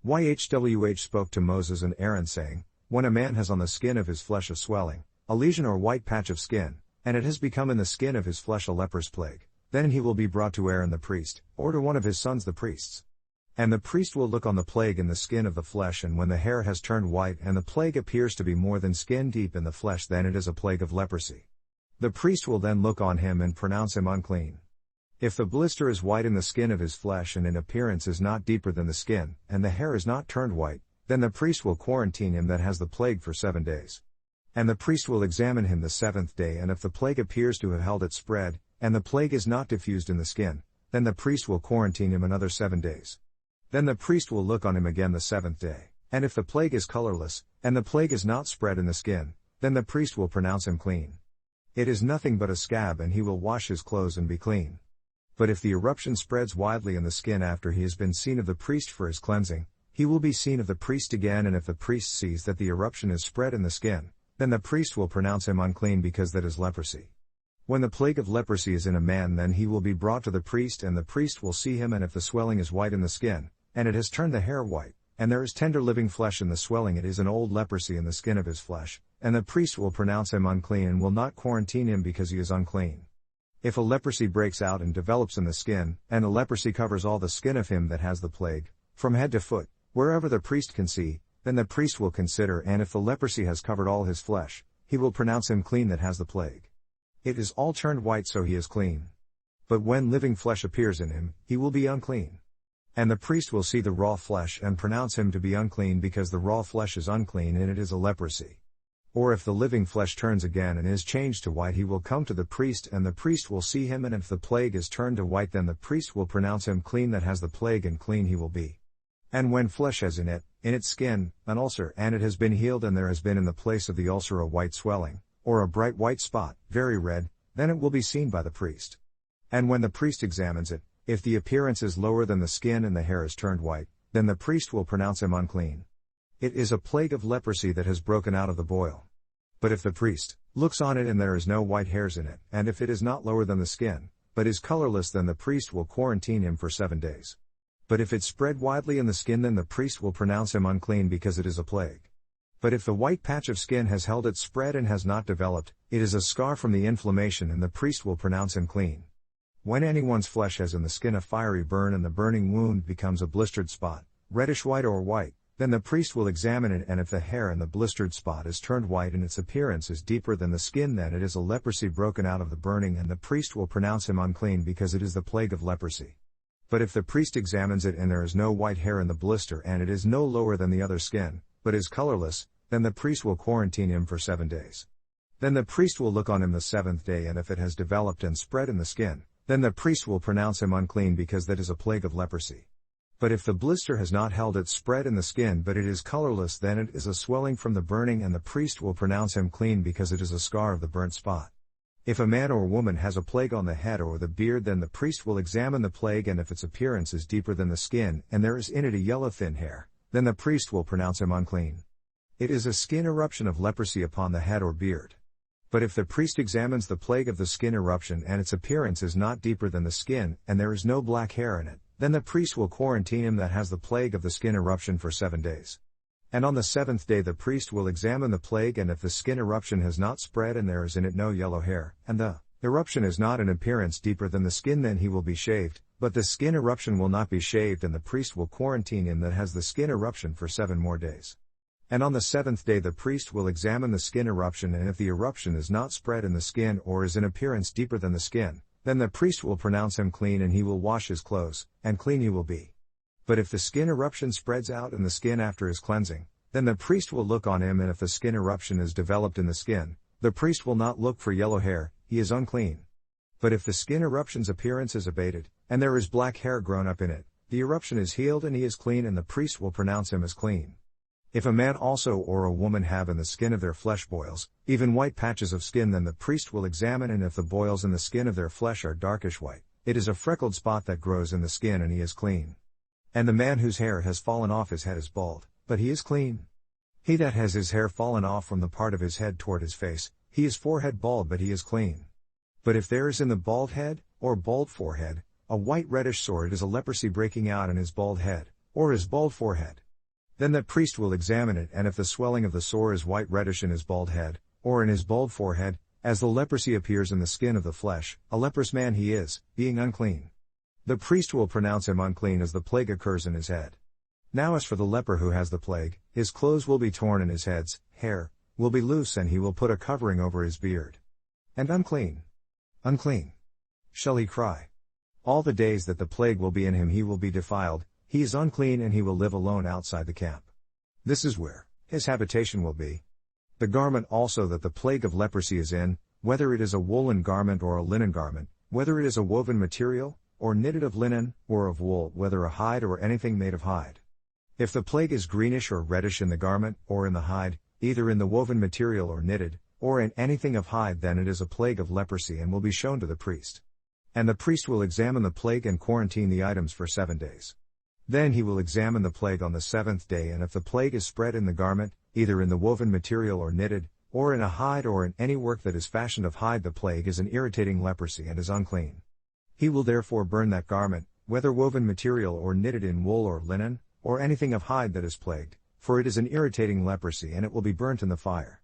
YHWH spoke to Moses and Aaron saying, When a man has on the skin of his flesh a swelling, a lesion or white patch of skin, and it has become in the skin of his flesh a leprous plague, then he will be brought to Aaron the priest, or to one of his sons the priests. And the priest will look on the plague in the skin of the flesh, and when the hair has turned white and the plague appears to be more than skin deep in the flesh, then it is a plague of leprosy. The priest will then look on him and pronounce him unclean. If the blister is white in the skin of his flesh and in appearance is not deeper than the skin, and the hair is not turned white, then the priest will quarantine him that has the plague for 7 days. And the priest will examine him the 7th day, and if the plague appears to have held its spread, and the plague is not diffused in the skin, then the priest will quarantine him another 7 days. Then the priest will look on him again the 7th day, and if the plague is colorless, and the plague is not spread in the skin, then the priest will pronounce him clean. It is nothing but a scab, and he will wash his clothes and be clean. But if the eruption spreads widely in the skin after he has been seen of the priest for his cleansing, he will be seen of the priest again, and if the priest sees that the eruption is spread in the skin, then the priest will pronounce him unclean, because that is leprosy. When the plague of leprosy is in a man, then he will be brought to the priest, and the priest will see him, and if the swelling is white in the skin, and it has turned the hair white, and there is tender living flesh in the swelling, it is an old leprosy in the skin of his flesh, and the priest will pronounce him unclean and will not quarantine him, because he is unclean. If a leprosy breaks out and develops in the skin, and the leprosy covers all the skin of him that has the plague, from head to foot, wherever the priest can see, then the priest will consider, and if the leprosy has covered all his flesh, he will pronounce him clean that has the plague. It is all turned white, so he is clean. But when living flesh appears in him, he will be unclean. And the priest will see the raw flesh and pronounce him to be unclean, because the raw flesh is unclean, and it is a leprosy. Or if the living flesh turns again and is changed to white, he will come to the priest, and the priest will see him, and if the plague is turned to white, then the priest will pronounce him clean that has the plague, and clean he will be. And when flesh has in its skin, an ulcer, and it has been healed, and there has been in the place of the ulcer a white swelling, or a bright white spot, very red, then it will be seen by the priest. And when the priest examines it, if the appearance is lower than the skin and the hair is turned white, then the priest will pronounce him unclean. It is a plague of leprosy that has broken out of the boil. But if the priest looks on it and there is no white hairs in it, and if it is not lower than the skin, but is colorless, then the priest will quarantine him for 7 days. But if it spread widely in the skin, then the priest will pronounce him unclean, because it is a plague. But if the white patch of skin has held its spread and has not developed, it is a scar from the inflammation, and the priest will pronounce him clean. When anyone's flesh has in the skin a fiery burn, and the burning wound becomes a blistered spot, reddish white or white, then the priest will examine it, and if the hair in the blistered spot is turned white and its appearance is deeper than the skin, then it is a leprosy broken out of the burning, and the priest will pronounce him unclean, because it is the plague of leprosy. But if the priest examines it and there is no white hair in the blister, and it is no lower than the other skin, but is colorless, then the priest will quarantine him for 7 days. Then the priest will look on him the 7th day, and if it has developed and spread in the skin, then the priest will pronounce him unclean, because that is a plague of leprosy. But if the blister has not held its spread in the skin, but it is colorless, then it is a swelling from the burning, and the priest will pronounce him clean, because it is a scar of the burnt spot. If a man or woman has a plague on the head or the beard, then the priest will examine the plague, and if its appearance is deeper than the skin, and there is in it a yellow thin hair, then the priest will pronounce him unclean. It is a skin eruption of leprosy upon the head or beard. But if the priest examines the plague of the skin eruption, and its appearance is not deeper than the skin, and there is no black hair in it, then the priest will quarantine him that has the plague of the skin eruption for 7 days. And on the 7th day the priest will examine the plague, and if the skin eruption has not spread and there is in it no yellow hair, and the eruption is not in appearance deeper than the skin, then he will be shaved, but the skin eruption will not be shaved, and the priest will quarantine him that has the skin eruption for 7 more days. And on the 7th day the priest will examine the skin eruption, and if the eruption is not spread in the skin or is in appearance deeper than the skin, then the priest will pronounce him clean, and he will wash his clothes, and clean he will be. But if the skin eruption spreads out in the skin after his cleansing, then the priest will look on him, and if the skin eruption is developed in the skin, the priest will not look for yellow hair, he is unclean. But if the skin eruption's appearance is abated, and there is black hair grown up in it, the eruption is healed and he is clean, and the priest will pronounce him as clean. If a man also or a woman have in the skin of their flesh boils, even white patches of skin, then the priest will examine, and if the boils in the skin of their flesh are darkish white, it is a freckled spot that grows in the skin, and he is clean. And the man whose hair has fallen off his head is bald, but he is clean. He that has his hair fallen off from the part of his head toward his face, he is forehead bald, but he is clean. But if there is in the bald head, or bald forehead, a white reddish sore, it is a leprosy breaking out in his bald head, or his bald forehead. Then the priest will examine it, and if the swelling of the sore is white reddish in his bald head, or in his bald forehead, as the leprosy appears in the skin of the flesh, a leprous man he is, being unclean. The priest will pronounce him unclean, as the plague occurs in his head. Now as for the leper who has the plague, his clothes will be torn, and his head's hair will be loose, and he will put a covering over his beard. And unclean, unclean shall he cry. All the days that the plague will be in him he will be defiled, he is unclean, and he will live alone outside the camp. This is where his habitation will be. The garment also that the plague of leprosy is in, whether it is a woolen garment or a linen garment, whether it is a woven material, or knitted of linen, or of wool, whether a hide or anything made of hide. If the plague is greenish or reddish in the garment, or in the hide, either in the woven material or knitted, or in anything of hide, then it is a plague of leprosy and will be shown to the priest. And the priest will examine the plague and quarantine the items for 7 days. Then he will examine the plague on the 7th day, and if the plague is spread in the garment, either in the woven material or knitted, or in a hide or in any work that is fashioned of hide, the plague is an irritating leprosy and is unclean. He will therefore burn that garment, whether woven material or knitted in wool or linen, or anything of hide that is plagued, for it is an irritating leprosy and it will be burnt in the fire.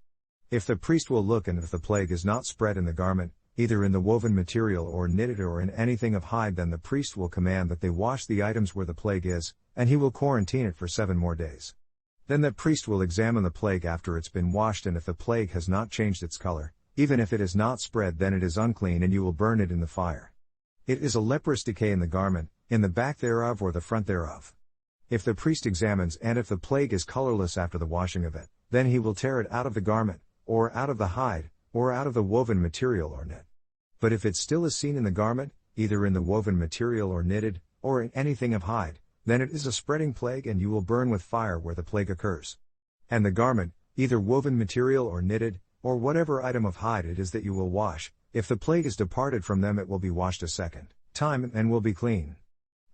If the priest will look and if the plague is not spread in the garment, either in the woven material or knitted or in anything of hide, then the priest will command that they wash the items where the plague is, and he will quarantine it for 7 more days. Then the priest will examine the plague after it's been washed, and if the plague has not changed its color, even if it is not spread, then it is unclean and you will burn it in the fire. It is a leprous decay in the garment, in the back thereof or the front thereof. If the priest examines and if the plague is colorless after the washing of it, then he will tear it out of the garment, or out of the hide, or out of the woven material or knit. But if it still is seen in the garment, either in the woven material or knitted, or in anything of hide, then it is a spreading plague and you will burn with fire where the plague occurs. And the garment, either woven material or knitted, or whatever item of hide it is that you will wash, if the plague is departed from them, it will be washed a second time and will be clean.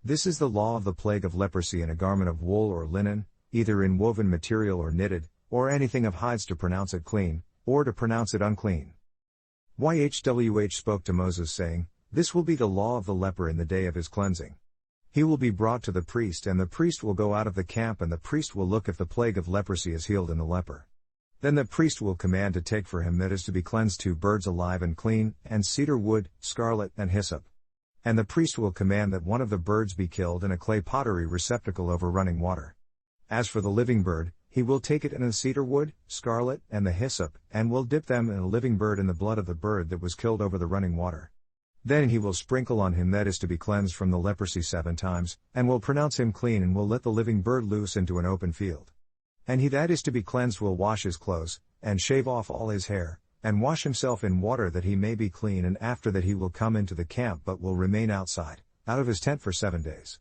This is the law of the plague of leprosy in a garment of wool or linen, either in woven material or knitted, or anything of hides, to pronounce it clean, or to pronounce it unclean. YHWH spoke to Moses, saying, This will be the law of the leper in the day of his cleansing. He will be brought to the priest, and the priest will go out of the camp, and the priest will look if the plague of leprosy is healed in the leper. Then the priest will command to take for him that is to be cleansed 2 birds alive and clean, and cedar wood, scarlet, and hyssop. And the priest will command that one of the birds be killed in a clay pottery receptacle over running water. As for the living bird, he will take it in the cedar wood, scarlet, and the hyssop, and will dip them in a living bird in the blood of the bird that was killed over the running water. Then he will sprinkle on him that is to be cleansed from the leprosy 7 times, and will pronounce him clean, and will let the living bird loose into an open field. And he that is to be cleansed will wash his clothes, and shave off all his hair, and wash himself in water that he may be clean, and after that he will come into the camp, but will remain outside, out of his tent for 7 days.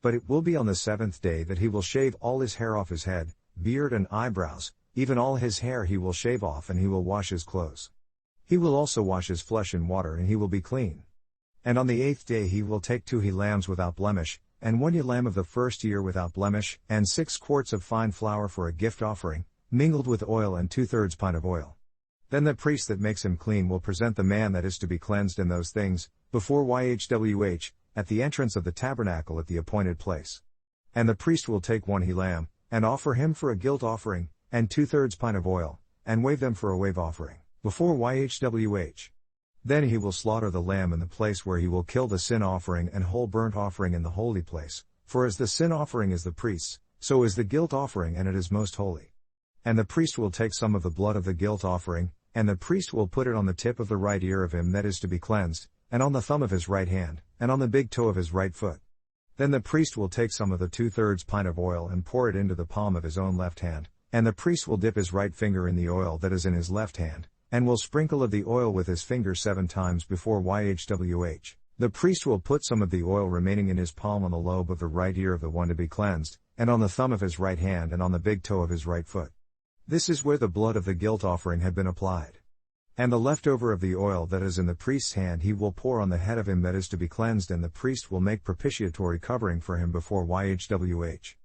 But it will be on the 7th day that he will shave all his hair off his head, beard and eyebrows, even all his hair he will shave off, and he will wash his clothes. He will also wash his flesh in water, and he will be clean. And on the 8th day he will take 2 he-lambs without blemish, and 1 ewe-lamb of the first year without blemish, and 6 quarts of fine flour for a gift offering, mingled with oil, and 2/3 pint of oil. Then the priest that makes him clean will present the man that is to be cleansed in those things, before YHWH, at the entrance of the tabernacle at the appointed place. And the priest will take 1 he-lamb, and offer him for a guilt offering, and 2/3 pint of oil, and wave them for a wave offering, before YHWH. Then he will slaughter the lamb in the place where he will kill the sin offering and whole burnt offering in the holy place, for as the sin offering is the priest's, so is the guilt offering, and it is most holy. And the priest will take some of the blood of the guilt offering, and the priest will put it on the tip of the right ear of him that is to be cleansed, and on the thumb of his right hand, and on the big toe of his right foot. Then the priest will take some of the 2/3 pint of oil and pour it into the palm of his own left hand, and the priest will dip his right finger in the oil that is in his left hand, and will sprinkle of the oil with his finger 7 times before YHWH. The priest will put some of the oil remaining in his palm on the lobe of the right ear of the one to be cleansed, and on the thumb of his right hand, and on the big toe of his right foot. This is where the blood of the guilt offering had been applied. And the leftover of the oil that is in the priest's hand he will pour on the head of him that is to be cleansed, and the priest will make propitiatory covering for him before YHWH.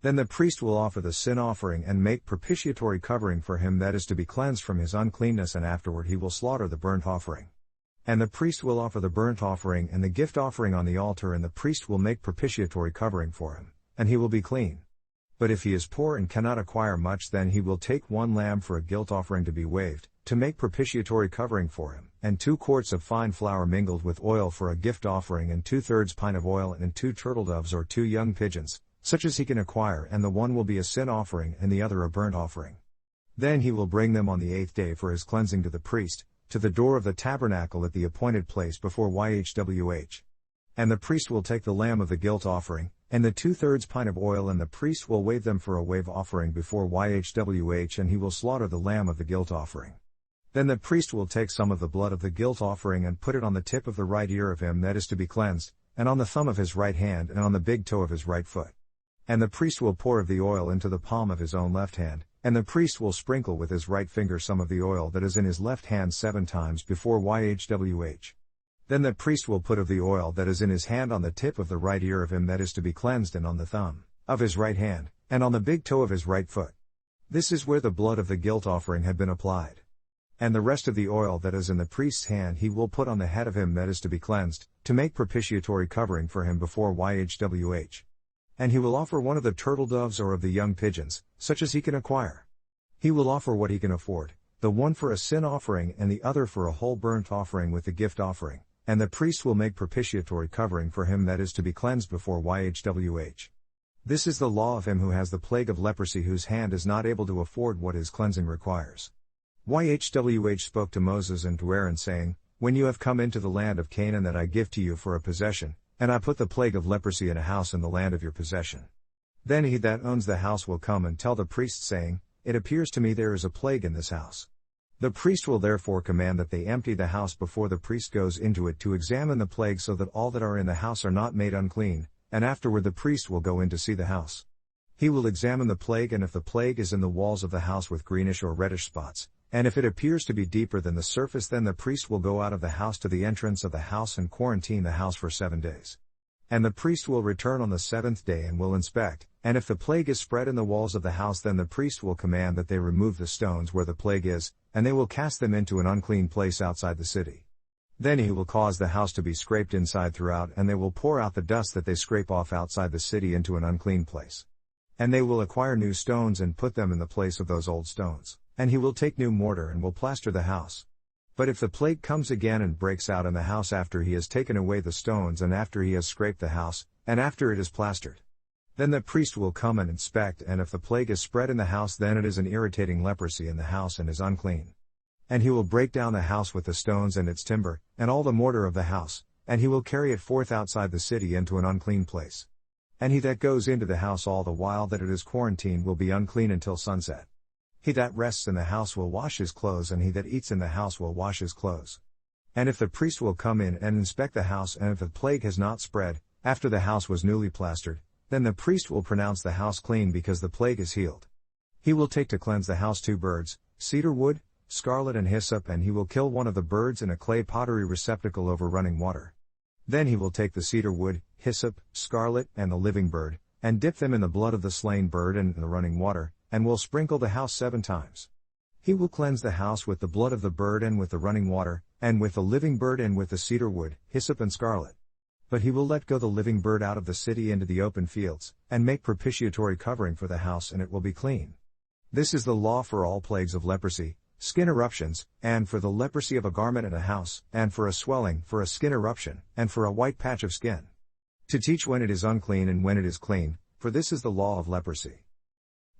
Then the priest will offer the sin offering and make propitiatory covering for him that is to be cleansed from his uncleanness, and afterward he will slaughter the burnt offering. And the priest will offer the burnt offering and the gift offering on the altar, and the priest will make propitiatory covering for him, and he will be clean. But if he is poor and cannot acquire much, then he will take 1 lamb for a guilt offering to be waved, to make propitiatory covering for him, and 2 quarts of fine flour mingled with oil for a gift offering, and 2/3 pint of oil, and 2 turtle-doves or 2 young pigeons, such as he can acquire, and the one will be a sin offering and the other a burnt offering. Then he will bring them on the 8th day for his cleansing to the priest, to the door of the tabernacle at the appointed place before YHWH. And the priest will take the lamb of the guilt offering, and the 2/3 pint of oil, and the priest will wave them for a wave offering before YHWH, and he will slaughter the lamb of the guilt offering. Then the priest will take some of the blood of the guilt offering and put it on the tip of the right ear of him that is to be cleansed, and on the thumb of his right hand, and on the big toe of his right foot. And the priest will pour of the oil into the palm of his own left hand, And the priest will sprinkle with his right finger some of the oil that is in his left hand 7 times before YHWH. Then the priest will put of the oil that is in his hand on the tip of the right ear of him that is to be cleansed, and on the thumb of his right hand, and on the big toe of his right foot. This is where the blood of the guilt offering had been applied. And the rest of the oil that is in the priest's hand he will put on the head of him that is to be cleansed, to make propitiatory covering for him before YHWH. And he will offer one of the turtle doves or of the young pigeons, such as he can acquire. He will offer what he can afford, the one for a sin offering and the other for a whole burnt offering with the gift offering, and the priest will make propitiatory covering for him that is to be cleansed before YHWH. This is the law of him who has the plague of leprosy, whose hand is not able to afford what his cleansing requires. YHWH spoke to Moses and to Aaron, saying, When you have come into the land of Canaan that I give to you for a possession, and I put the plague of leprosy in a house in the land of your possession. Then he that owns the house will come and tell the priest, saying, It appears to me there is a plague in this house. The priest will therefore command that they empty the house before the priest goes into it to examine the plague, so that all that are in the house are not made unclean, and afterward the priest will go in to see the house. He will examine the plague, and if the plague is in the walls of the house with greenish or reddish spots, and if it appears to be deeper than the surface, then the priest will go out of the house to the entrance of the house and quarantine the house for 7 days. And the priest will return on the 7th day and will inspect, and if the plague is spread in the walls of the house, then the priest will command that they remove the stones where the plague is, and they will cast them into an unclean place outside the city. Then he will cause the house to be scraped inside throughout, and they will pour out the dust that they scrape off outside the city into an unclean place. And they will acquire new stones and put them in the place of those old stones. And he will take new mortar and will plaster the house. But if the plague comes again and breaks out in the house after he has taken away the stones and after he has scraped the house, and after it is plastered, then the priest will come and inspect, and if the plague is spread in the house, then it is an irritating leprosy in the house and is unclean. And he will break down the house with the stones and its timber, and all the mortar of the house, and he will carry it forth outside the city into an unclean place. And he that goes into the house all the while that it is quarantined will be unclean until sunset. He that rests in the house will wash his clothes, and he that eats in the house will wash his clothes. And if the priest will come in and inspect the house, and if the plague has not spread, after the house was newly plastered, then the priest will pronounce the house clean because the plague is healed. He will take to cleanse the house 2 birds, cedar wood, scarlet and hyssop, and he will kill one of the birds in a clay pottery receptacle over running water. Then he will take the cedar wood, hyssop, scarlet, and the living bird, and dip them in the blood of the slain bird and in the running water, and will sprinkle the house 7 times. He will cleanse the house with the blood of the bird and with the running water, and with the living bird and with the cedar wood, hyssop and scarlet. But he will let go the living bird out of the city into the open fields, and make propitiatory covering for the house, and it will be clean. This is the law for all plagues of leprosy, skin eruptions, and for the leprosy of a garment in a house, and for a swelling, for a skin eruption, and for a white patch of skin. To teach when it is unclean and when it is clean, for this is the law of leprosy.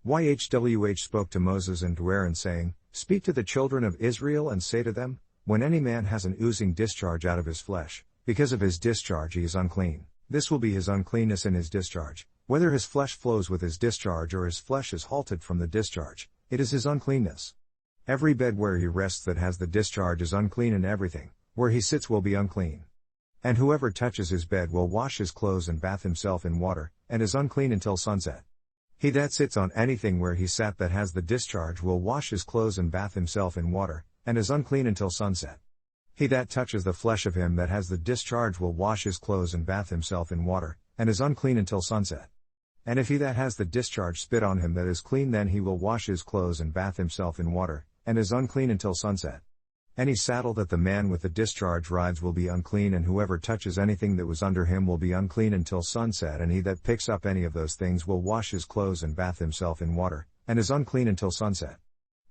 YHWH spoke to Moses and to Aaron, saying, Speak to the children of Israel and say to them, When any man has an oozing discharge out of his flesh, because of his discharge he is unclean. This will be his uncleanness in his discharge, whether his flesh flows with his discharge or his flesh is halted from the discharge, it is his uncleanness. Every bed where he rests that has the discharge is unclean, and everything where he sits will be unclean. And whoever touches his bed will wash his clothes and bath himself in water, and is unclean until sunset. He that sits on anything where he sat that has the discharge will wash his clothes and bath himself in water, and is unclean until sunset. He that touches the flesh of him that has the discharge will wash his clothes and bath himself in water, and is unclean until sunset. And if he that has the discharge spit on him that is clean, then he will wash his clothes and bath himself in water, and is unclean until sunset. Any saddle that the man with the discharge rides will be unclean, and whoever touches anything that was under him will be unclean until sunset, and he that picks up any of those things will wash his clothes and bath himself in water, and is unclean until sunset.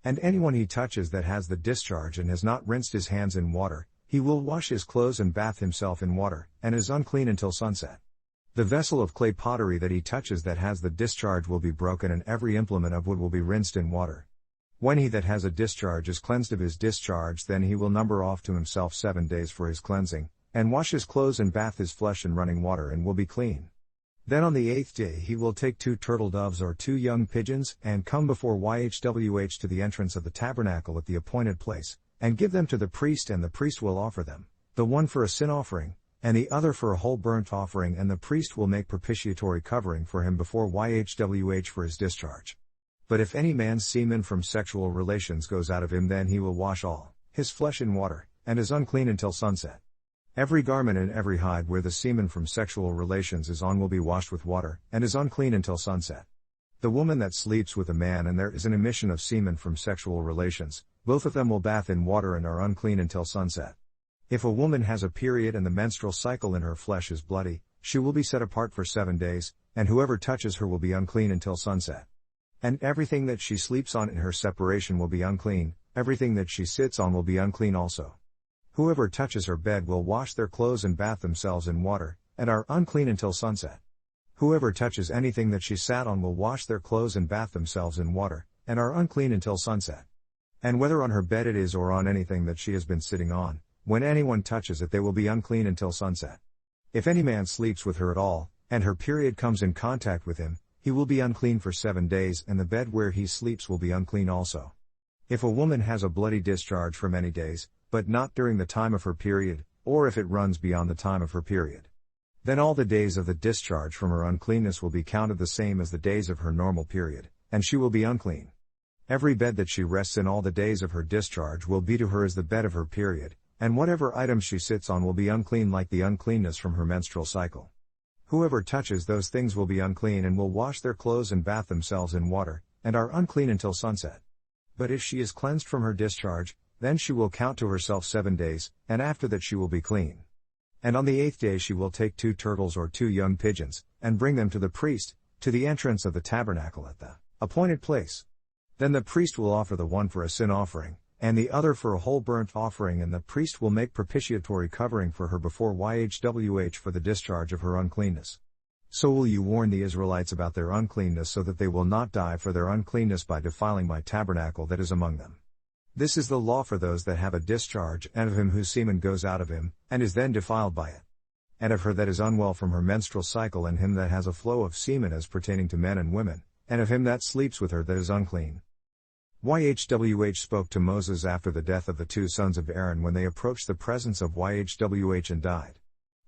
And anyone he touches that has the discharge and has not rinsed his hands in water, he will wash his clothes and bath himself in water, and is unclean until sunset. The vessel of clay pottery that he touches that has the discharge will be broken, and every implement of wood will be rinsed in water. When he that has a discharge is cleansed of his discharge, then he will number off to himself 7 days for his cleansing, and wash his clothes and bath his flesh in running water, and will be clean. Then on the 8th day he will take 2 turtle doves or 2 young pigeons, and come before YHWH to the entrance of the tabernacle at the appointed place, and give them to the priest, and the priest will offer them, the one for a sin offering, and the other for a whole burnt offering, and the priest will make propitiatory covering for him before YHWH for his discharge. But if any man's semen from sexual relations goes out of him, then he will wash all his flesh in water, and is unclean until sunset. Every garment and every hide where the semen from sexual relations is on will be washed with water, and is unclean until sunset. The woman that sleeps with a man and there is an emission of semen from sexual relations, both of them will bath in water and are unclean until sunset. If a woman has a period and the menstrual cycle in her flesh is bloody, she will be set apart for 7 days, and whoever touches her will be unclean until sunset. And everything that she sleeps on in her separation will be unclean, everything that she sits on will be unclean also. Whoever touches her bed will wash their clothes and bath themselves in water, and are unclean until sunset. Whoever touches anything that she sat on will wash their clothes and bath themselves in water, and are unclean until sunset. And whether on her bed it is or on anything that she has been sitting on, when anyone touches it they will be unclean until sunset. If any man sleeps with her at all, and her period comes in contact with him, he will be unclean for 7 days, and the bed where he sleeps will be unclean also. If a woman has a bloody discharge for many days, but not during the time of her period, or if it runs beyond the time of her period, then all the days of the discharge from her uncleanness will be counted the same as the days of her normal period, and she will be unclean. Every bed that she rests in all the days of her discharge will be to her as the bed of her period, and whatever items she sits on will be unclean like the uncleanness from her menstrual cycle. Whoever touches those things will be unclean and will wash their clothes and bath themselves in water, and are unclean until sunset. But if she is cleansed from her discharge, then she will count to herself 7 days, and after that she will be clean. And on the 8th day she will take 2 turtles or 2 young pigeons, and bring them to the priest, to the entrance of the tabernacle at the appointed place. Then the priest will offer the one for a sin offering, and the other for a whole burnt offering, and the priest will make propitiatory covering for her before YHWH for the discharge of her uncleanness. So will you warn the Israelites about their uncleanness so that they will not die for their uncleanness by defiling my tabernacle that is among them. This is the law for those that have a discharge, and of him whose semen goes out of him, and is then defiled by it. And of her that is unwell from her menstrual cycle, and him that has a flow of semen as pertaining to men and women, and of him that sleeps with her that is unclean. YHWH spoke to Moses after the death of the 2 sons of Aaron when they approached the presence of YHWH and died.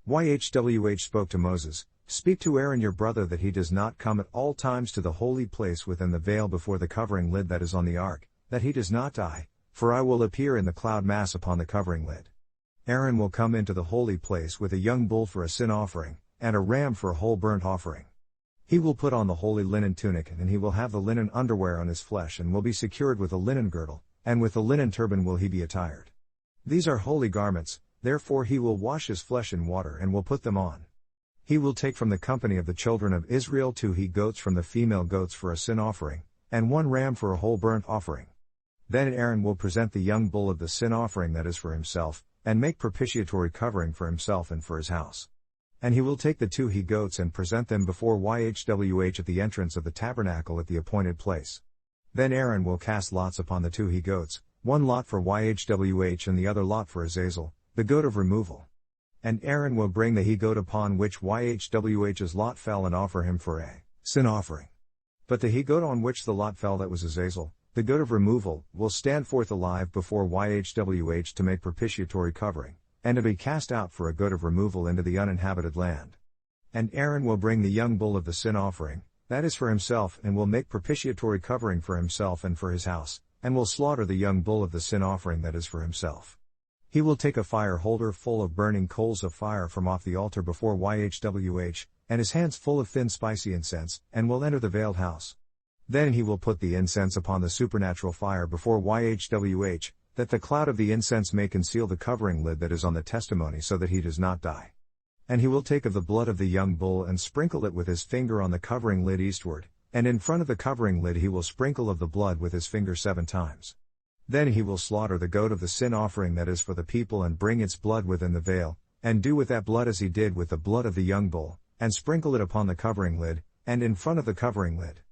YHWH spoke to Moses, "Speak to Aaron your brother that he does not come at all times to the holy place within the veil before the covering lid that is on the ark, that he does not die, for I will appear in the cloud mass upon the covering lid. Aaron will come into the holy place with a young bull for a sin offering, and a ram for a whole burnt offering. He will put on the holy linen tunic, and he will have the linen underwear on his flesh, and will be secured with a linen girdle, and with the linen turban will he be attired. These are holy garments, therefore he will wash his flesh in water and will put them on. He will take from the company of the children of Israel 2 he-goats from the female goats for a sin offering, and 1 ram for a whole burnt offering. Then Aaron will present the young bull of the sin offering that is for himself, and make propitiatory covering for himself and for his house. And he will take the 2 he-goats and present them before YHWH at the entrance of the tabernacle at the appointed place. Then Aaron will cast lots upon the 2 he-goats, 1 lot for YHWH and the other lot for Azazel, the goat of removal. And Aaron will bring the he-goat upon which YHWH's lot fell and offer him for a sin offering. But the he-goat on which the lot fell, that was Azazel, the goat of removal, will stand forth alive before YHWH to make propitiatory covering, and to be cast out for a goat of removal into the uninhabited land. And Aaron will bring the young bull of the sin offering, that is for himself, and will make propitiatory covering for himself and for his house, and will slaughter the young bull of the sin offering that is for himself. He will take a fire holder full of burning coals of fire from off the altar before YHWH, and his hands full of thin spicy incense, and will enter the veiled house. Then he will put the incense upon the supernatural fire before YHWH, that the cloud of the incense may conceal the covering lid that is on the testimony so that he does not die. And he will take of the blood of the young bull and sprinkle it with his finger on the covering lid eastward, and in front of the covering lid he will sprinkle of the blood with his finger 7 times. Then he will slaughter the goat of the sin offering that is for the people and bring its blood within the veil, and do with that blood as he did with the blood of the young bull, and sprinkle it upon the covering lid, and in front of the covering lid.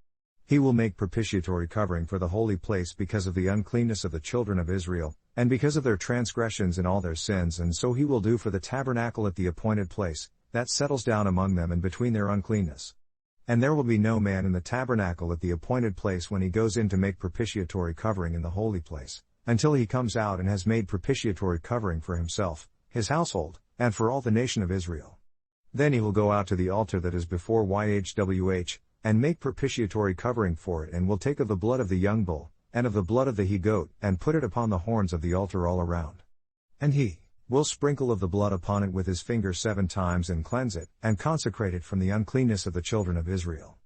He will make propitiatory covering for the holy place because of the uncleanness of the children of Israel, and because of their transgressions and all their sins, and so he will do for the tabernacle at the appointed place, that settles down among them and between their uncleanness. And there will be no man in the tabernacle at the appointed place when he goes in to make propitiatory covering in the holy place, until he comes out and has made propitiatory covering for himself, his household, and for all the nation of Israel. Then he will go out to the altar that is before YHWH, and make propitiatory covering for it, and will take of the blood of the young bull, and of the blood of the he-goat, and put it upon the horns of the altar all around. And he will sprinkle of the blood upon it with his finger 7 times, and cleanse it, and consecrate it from the uncleanness of the children of Israel.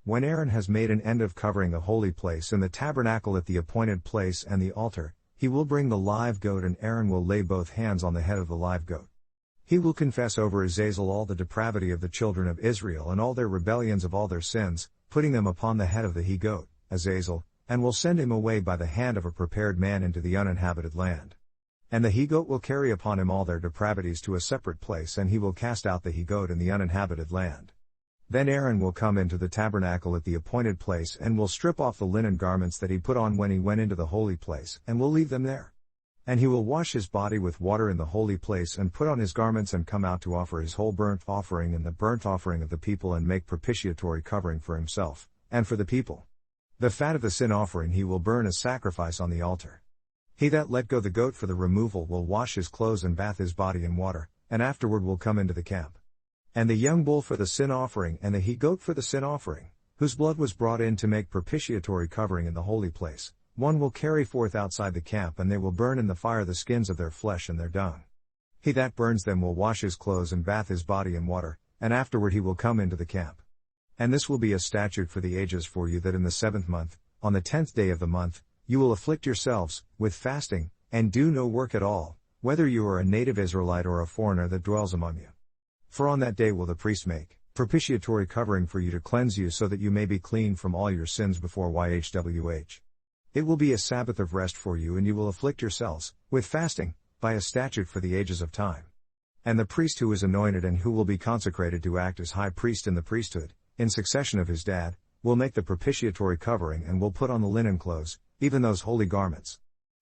When Aaron has made an end of covering the holy place and the tabernacle at the appointed place and the altar, he will bring the live goat, and Aaron will lay both hands on the head of the live goat. He will confess over Azazel all the depravity of the children of Israel and all their rebellions of all their sins, putting them upon the head of the he-goat, Azazel, and will send him away by the hand of a prepared man into the uninhabited land. And the he-goat will carry upon him all their depravities to a separate place, and he will cast out the he-goat in the uninhabited land. Then Aaron will come into the tabernacle at the appointed place, and will strip off the linen garments that he put on when he went into the holy place, and will leave them there. And he will wash his body with water in the holy place, and put on his garments, and come out to offer his whole burnt offering and the burnt offering of the people, and make propitiatory covering for himself, and for the people. The fat of the sin offering he will burn as sacrifice on the altar. He that let go the goat for the removal will wash his clothes and bathe his body in water, and afterward will come into the camp. And the young bull for the sin offering and the he-goat for the sin offering, whose blood was brought in to make propitiatory covering in the holy place, one will carry forth outside the camp, and they will burn in the fire the skins of their flesh and their dung. He that burns them will wash his clothes and bathe his body in water, and afterward he will come into the camp. And this will be a statute for the ages for you, that in the 7th month, on the 10th day of the month, you will afflict yourselves with fasting, and do no work at all, whether you are a native Israelite or a foreigner that dwells among you. For on that day will the priest make propitiatory covering for you to cleanse you, so that you may be clean from all your sins before YHWH. It will be a Sabbath of rest for you, and you will afflict yourselves with fasting, by a statute for the ages of time. And the priest who is anointed and who will be consecrated to act as high priest in the priesthood, in succession of his dad, will make the propitiatory covering, and will put on the linen clothes, even those holy garments.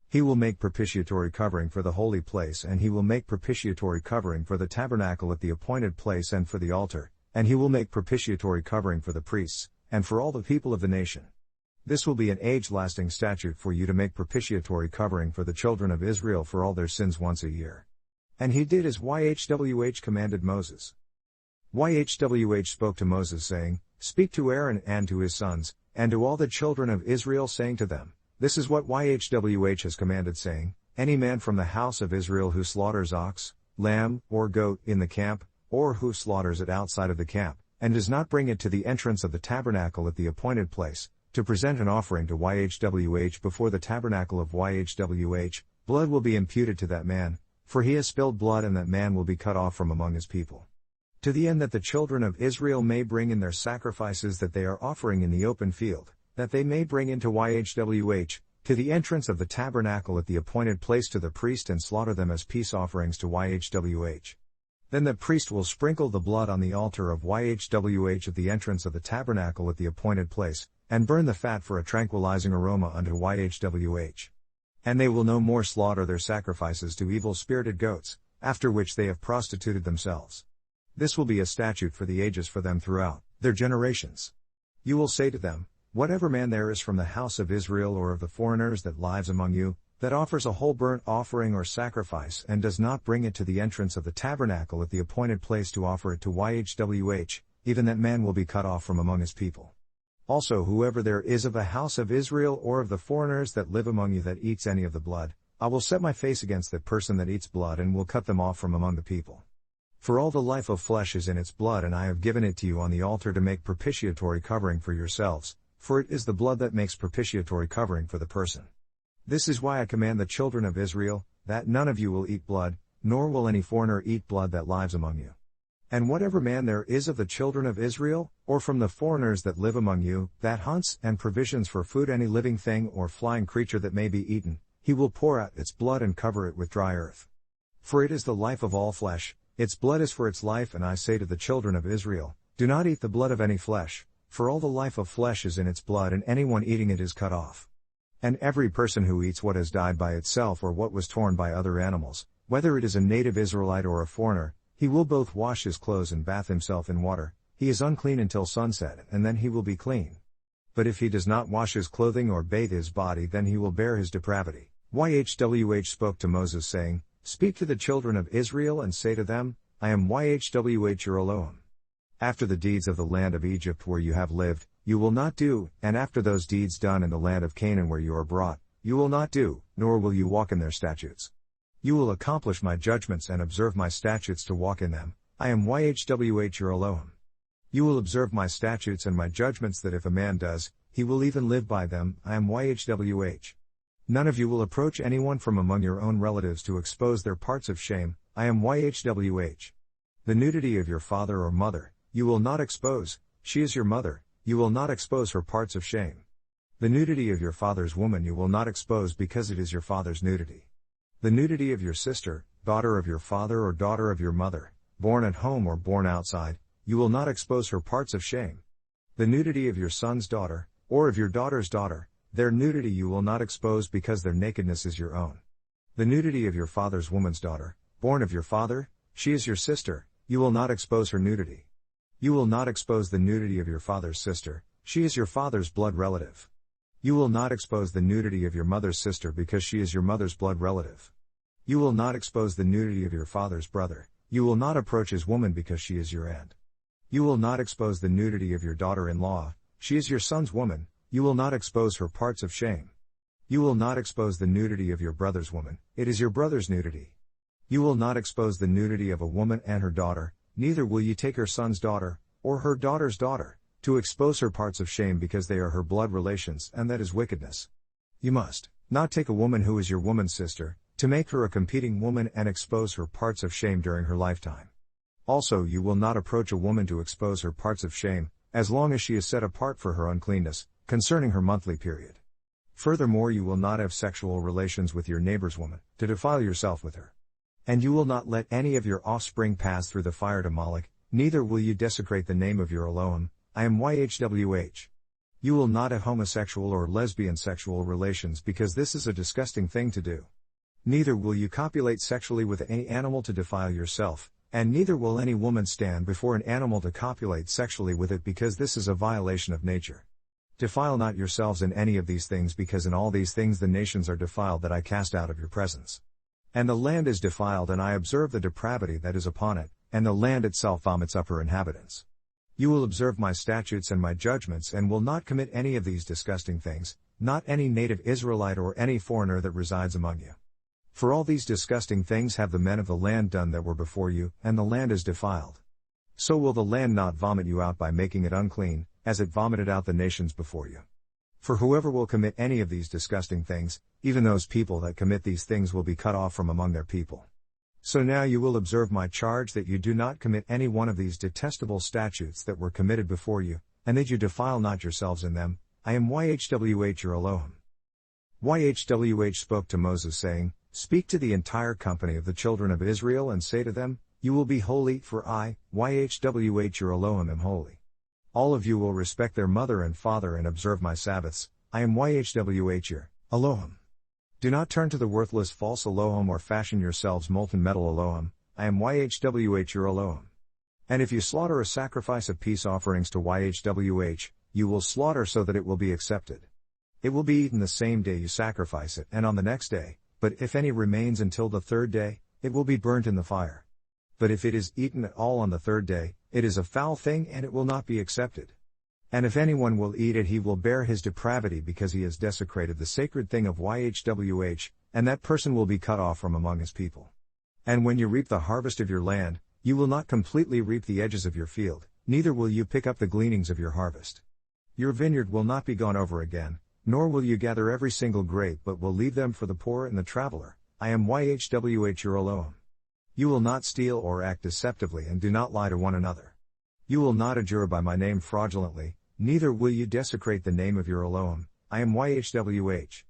He will make propitiatory covering for the holy place, and he will make propitiatory covering for the tabernacle at the appointed place and for the altar, and he will make propitiatory covering for the priests, and for all the people of the nation. This will be an age-lasting statute for you to make propitiatory covering for the children of Israel for all their sins once a year. And he did as YHWH commanded Moses. YHWH spoke to Moses, saying, Speak to Aaron and to his sons, and to all the children of Israel, saying to them, This is what YHWH has commanded, saying, Any man from the house of Israel who slaughters ox, lamb, or goat in the camp, or who slaughters it outside of the camp, and does not bring it to the entrance of the tabernacle at the appointed place, to present an offering to YHWH before the tabernacle of YHWH, blood will be imputed to that man, for he has spilled blood, and that man will be cut off from among his people. To the end that the children of Israel may bring in their sacrifices that they are offering in the open field, that they may bring into YHWH, to the entrance of the tabernacle at the appointed place to the priest, and slaughter them as peace offerings to YHWH. Then the priest will sprinkle the blood on the altar of YHWH at the entrance of the tabernacle at the appointed place, and burn the fat for a tranquilizing aroma unto YHWH. And they will no more slaughter their sacrifices to evil-spirited goats, after which they have prostituted themselves. This will be a statute for the ages for them throughout their generations. You will say to them, Whatever man there is from the house of Israel or of the foreigners that lives among you, that offers a whole burnt offering or sacrifice, and does not bring it to the entrance of the tabernacle at the appointed place to offer it to YHWH, even that man will be cut off from among his people. Also whoever there is of the house of Israel or of the foreigners that live among you that eats any of the blood, I will set my face against that person that eats blood, and will cut them off from among the people. For all the life of flesh is in its blood, and I have given it to you on the altar to make propitiatory covering for yourselves, for it is the blood that makes propitiatory covering for the person. This is why I command the children of Israel, that none of you will eat blood, nor will any foreigner eat blood that lives among you. And whatever man there is of the children of Israel, or from the foreigners that live among you, that hunts and provisions for food any living thing or flying creature that may be eaten, he will pour out its blood and cover it with dry earth. For it is the life of all flesh, its blood is for its life, and I say to the children of Israel, Do not eat the blood of any flesh, for all the life of flesh is in its blood, and anyone eating it is cut off. And every person who eats what has died by itself or what was torn by other animals, whether it is a native Israelite or a foreigner, he will both wash his clothes and bathe himself in water. He is unclean until sunset, and then he will be clean. But if he does not wash his clothing or bathe his body, then he will bear his depravity. YHWH spoke to Moses, saying, Speak to the children of Israel and say to them, I am YHWH your Elohim. After the deeds of the land of Egypt where you have lived, you will not do, and after those deeds done in the land of Canaan where you are brought, you will not do, nor will you walk in their statutes. You will accomplish my judgments and observe my statutes to walk in them. I am YHWH your Elohim. You will observe my statutes and my judgments that if a man does, he will even live by them. I am YHWH. None of you will approach anyone from among your own relatives to expose their parts of shame. I am YHWH. The nudity of your father or mother, you will not expose, she is your mother, you will not expose her parts of shame. The nudity of your father's woman you will not expose because it is your father's nudity. The nudity of your sister, daughter of your father or daughter of your mother, born at home or born outside, you will not expose her parts of shame. The nudity of your son's daughter, or of your daughter's daughter, their nudity you will not expose because their nakedness is your own. The nudity of your father's woman's daughter, born of your father, she is your sister, you will not expose her nudity. You will not expose the nudity of your father's sister, she is your father's blood relative. You will not expose the nudity of your mother's sister because she is your mother's blood relative. You will not expose the nudity of your father's brother, you will not approach his woman because she is your aunt. You will not expose the nudity of your daughter-in-law, she is your son's woman, you will not expose her parts of shame. You will not expose the nudity of your brother's woman, it is your brother's nudity. You will not expose the nudity of a woman and her daughter, neither will you take her son's daughter, or her daughter's daughter, to expose her parts of shame because they are her blood relations, and that is wickedness. You must not take a woman who is your woman's sister, to make her a competing woman and expose her parts of shame during her lifetime. Also you will not approach a woman to expose her parts of shame, as long as she is set apart for her uncleanness, concerning her monthly period. Furthermore you will not have sexual relations with your neighbor's woman, to defile yourself with her. And you will not let any of your offspring pass through the fire to Moloch, neither will you desecrate the name of your Elohim. I am YHWH. You will not have homosexual or lesbian sexual relations because this is a disgusting thing to do. Neither will you copulate sexually with any animal to defile yourself, and neither will any woman stand before an animal to copulate sexually with it because this is a violation of nature. Defile not yourselves in any of these things because in all these things the nations are defiled that I cast out of your presence. And the land is defiled and I observe the depravity that is upon it, and the land itself vomits up her inhabitants. You will observe my statutes and my judgments and will not commit any of these disgusting things, not any native Israelite or any foreigner that resides among you. For all these disgusting things have the men of the land done that were before you, and the land is defiled. So will the land not vomit you out by making it unclean, as it vomited out the nations before you. For whoever will commit any of these disgusting things, even those people that commit these things will be cut off from among their people. So now you will observe my charge that you do not commit any one of these detestable statutes that were committed before you, and that you defile not yourselves in them. I am YHWH your Elohim. YHWH spoke to Moses saying, Speak to the entire company of the children of Israel and say to them, You will be holy, for I, YHWH your Elohim am holy. All of you will respect their mother and father and observe my Sabbaths. I am YHWH your Elohim. Do not turn to the worthless false Elohim or fashion yourselves molten metal Elohim. I am YHWH your Elohim. And if you slaughter a sacrifice of peace offerings to YHWH, you will slaughter so that it will be accepted. It will be eaten the same day you sacrifice it and on the next day, but if any remains until the third day, it will be burnt in the fire. But if it is eaten at all on the third day, it is a foul thing and it will not be accepted. And if anyone will eat it he will bear his depravity because he has desecrated the sacred thing of YHWH, and that person will be cut off from among his people. And when you reap the harvest of your land, you will not completely reap the edges of your field, neither will you pick up the gleanings of your harvest. Your vineyard will not be gone over again, nor will you gather every single grape but will leave them for the poor and the traveler. I am YHWH your Elohim. You will not steal or act deceptively and do not lie to one another. You will not adjure by my name fraudulently, neither will you desecrate the name of your Elohim. I am YHWH.